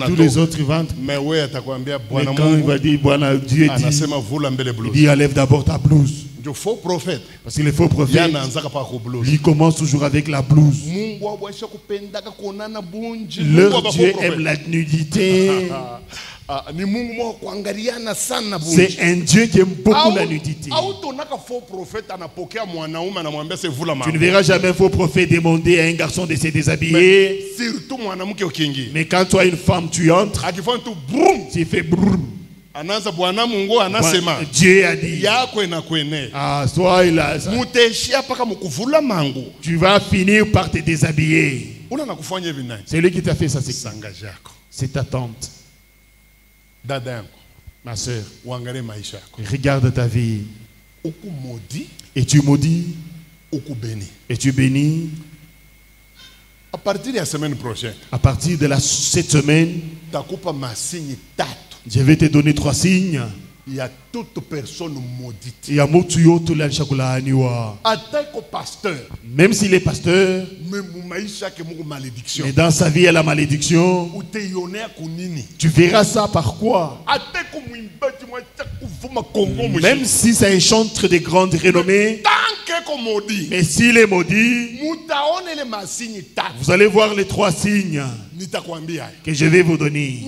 Tous les autres vendent. Mais quand il va dire, Dieu dit, il dit, enlève d'abord ta blouse. Parce que les faux prophètes, ils commencent toujours avec la blouse. Leur Dieu aime la nudité. C'est un Dieu qui aime beaucoup la nudité. Tu ne verras jamais un faux prophète demander à un garçon de se déshabiller. Mais quand toi une femme, tu entres, tu fais brrr. Dieu a dit, tu vas finir par te déshabiller. C'est lui qui t'a fait ça. C'est ta tante. Ma soeur, regarde ta vie. Et tu maudis. Et tu bénis. À partir de la semaine prochaine, à partir de cette semaine, je vais te donner 3 signes. Il y a toute personne maudite. Même s'il est pasteur, mais dans sa vie il y a la malédiction. Tu verras ça par quoi? Même si c'est un chanteur de grande renommée, mais s'il est maudit, vous allez voir les 3 signes que je vais vous donner.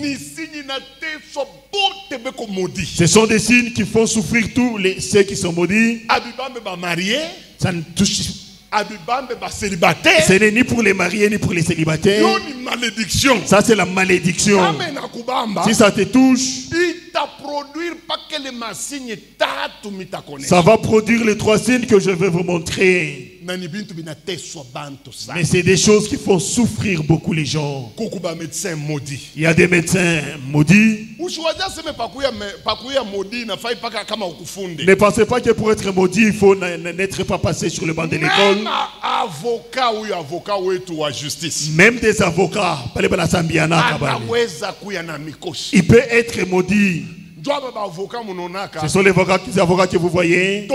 Ce sont des signes qui font souffrir tous ceux qui sont maudits. Ça ne touche. Ce n'est ni pour les mariés ni pour les célibataires. Ça c'est la malédiction. Si ça te touche, ça va produire les 3 signes que je vais vous montrer. Mais c'est des choses qui font souffrir beaucoup les gens. Il y a des médecins maudits. Ne pensez pas que pour être maudit, il faut n'être pas passé sur le banc de l'école. Même des avocats, il peut être maudit. Ce sont les avocats que vous voyez.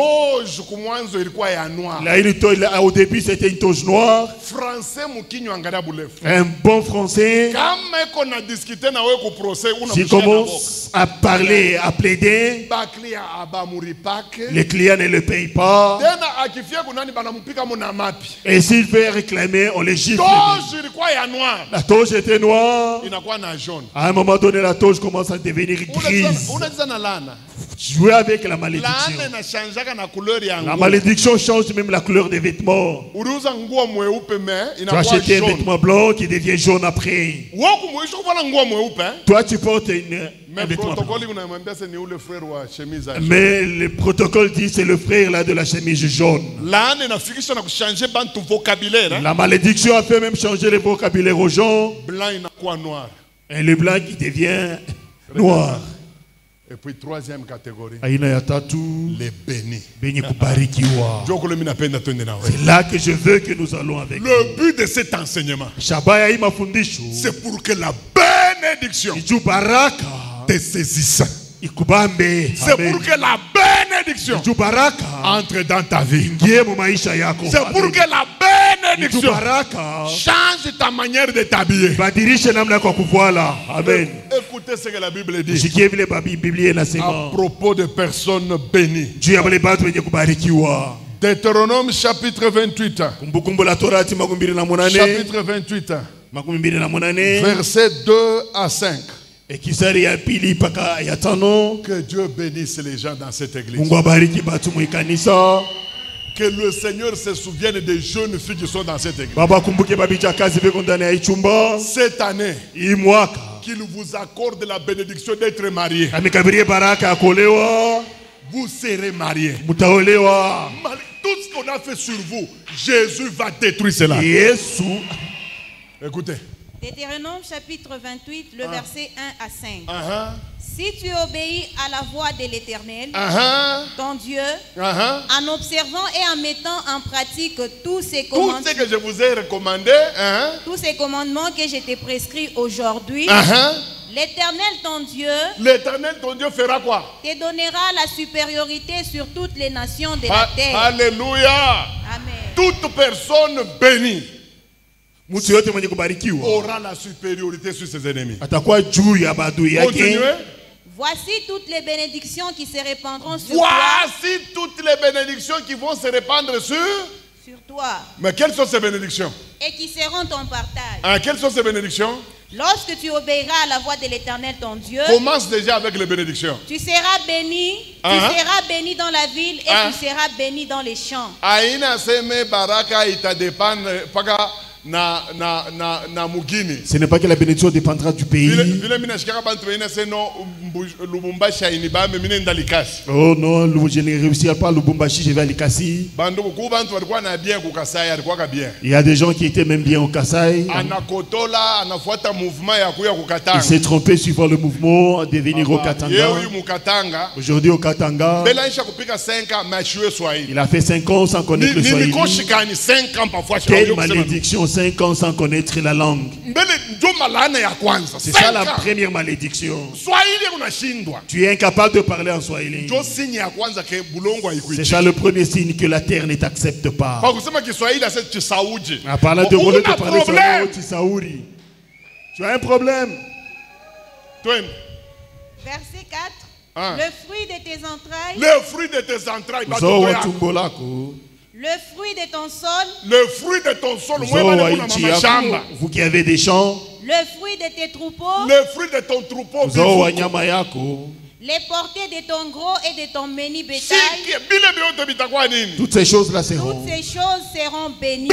Là, au début, c'était une toge noire. Un bon français. S'il commence à parler, à plaider, les clients ne le payent pas. Et s'il veut réclamer, on les gifle. La toge était noire. À un moment donné, la toge commence à devenir grise. Jouer avec la malédiction. La malédiction change même la couleur des vêtements. Tu achètes un vêtement blanc qui devient jaune après. Toi tu portes un vêtement blanc. Mais le protocole dit c'est le frère là de la chemise jaune. La malédiction a fait même changer le vocabulaire aux gens. Et le blanc qui devient noir. Et puis 3e catégorie, les bénis. C'est là que je veux que nous allons avec. Le but de cet enseignement, c'est pour que la bénédiction te saisisse. C'est pour que la bénédiction entre dans ta vie. C'est pour que la bénédiction change ta manière de t'habiller. Amen. Écoutez ce que la Bible dit à à propos de personnes bénies. Deutéronome chapitre 28. Chapitre 28. Versets 2 à 5. Que Dieu bénisse les gens dans cette église. Que le Seigneur se souvienne des jeunes filles qui sont dans cette église. Cette année, qu'il vous accorde la bénédiction d'être mariés. Vous serez mariés. Tout ce qu'on a fait sur vous, Jésus va détruire cela. Écoutez. Deutéronome chapitre 28, le verset 1 à 5. Si tu obéis à la voix de l'Éternel, ton Dieu, en observant et en mettant en pratique tous ces commandements, tout ce que je vous ai recommandé, tous ces commandements que je t'ai prescrits aujourd'hui, l'Éternel ton Dieu fera quoi? Te donnera la supériorité sur toutes les nations de la terre. Alléluia. Amen. Toute personne bénie aura la supériorité sur ses ennemis. Continuez. Voici toutes les bénédictions qui se répandront sur toi. Voici toutes les bénédictions qui vont se répandre sur toi. Mais quelles sont ces bénédictions? Et qui seront ton partage. Quelles sont ces bénédictions? Lorsque tu obéiras à la voix de l'Éternel ton Dieu, commence déjà avec les bénédictions. Tu seras béni, tu seras béni dans la ville et tu seras béni dans les champs. Ce n'est pas que la bénédiction dépendra du pays. Oh non, je ne réussirai pas à Lubumbashi, je vais à Likasi. Il y a des gens qui étaient même bien au Kasaï. Il s'est trompé suivant le mouvement de venir au Katanga. Aujourd'hui au Katanga, il a fait 5 ans sans connaître le Swahili. Quelle malédiction, 5 ans sans connaître la langue. C'est ça la première malédiction. Tu es incapable de parler en Swahili. C'est ça le premier signe que la terre ne t'accepte pas. En parlant de voler de parler Swahili, tu as un problème. Verset 4. Le fruit de tes entrailles. Le fruit de tes entrailles. Le fruit de ton sol. Le fruit de ton sol. Vous qui avez des champs. Le fruit de tes troupeaux. Le fruit de ton troupeau. Les portées de ton gros et de ton menu bétail. Toutes ces choses-là seront. Toutes ces choses seront bénies.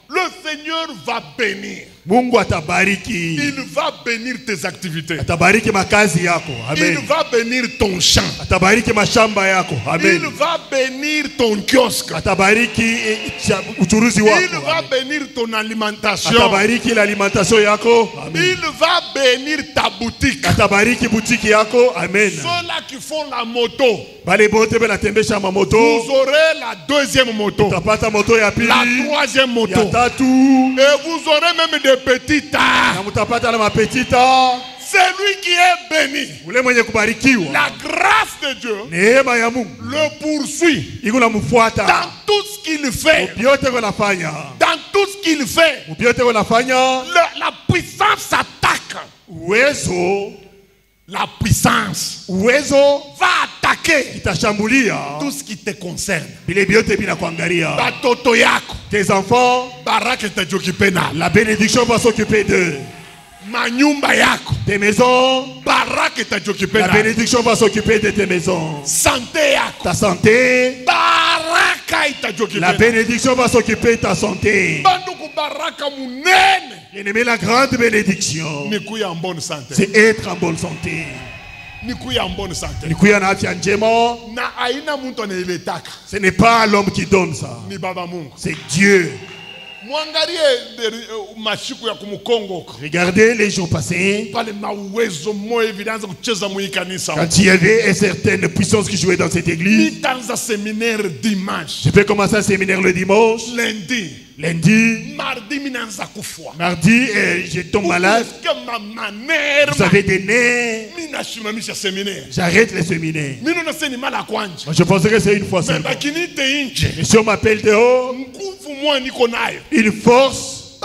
Le Seigneur va bénir. Mungu atabariki. Il va bénir tes activités. Atabariki makazi yako. Amen. Il va bénir ton champ. Atabariki mashamba yako. Amen. Il va bénir ton kiosque. Atabariki uchuruzi wako. Il va bénir ton alimentation. Atabariki l'alimentation yako. Amen. Il va bénir ta boutique. Atabariki boutique yako. Amen. Ceux-là qui font la moto. Bale bote bela tembesha ma moto. Vous aurez la deuxième moto. Utapata moto ya pili. La troisième moto. Ya tatu. Et vous aurez même des petites. Na mutapata la mapetita. Celui qui est béni, la grâce de Dieu le poursuit dans tout ce qu'il fait. Dans tout ce qu'il fait, la puissance s'attaque. La puissance va attaquer tout ce qui te concerne. Tes enfants, la bénédiction va s'occuper d'eux. Tes maisons, la bénédiction va s'occuper de tes maisons. Ta santé, la bénédiction va s'occuper de ta santé. Bien-aimé, la grande bénédiction, c'est être en bonne santé. Ce n'est pas l'homme qui donne ça, c'est Dieu. Regardez les jours passés, quand il y avait une certaine puissance qui jouait dans cette église. Je peux commencer un séminaire le dimanche, lundi, mardi, je tombe malade. Vous avez des nerfs. J'arrête les séminaires. Je pensais que c'est une fois seulement. Et si on m'appelle dehors, une force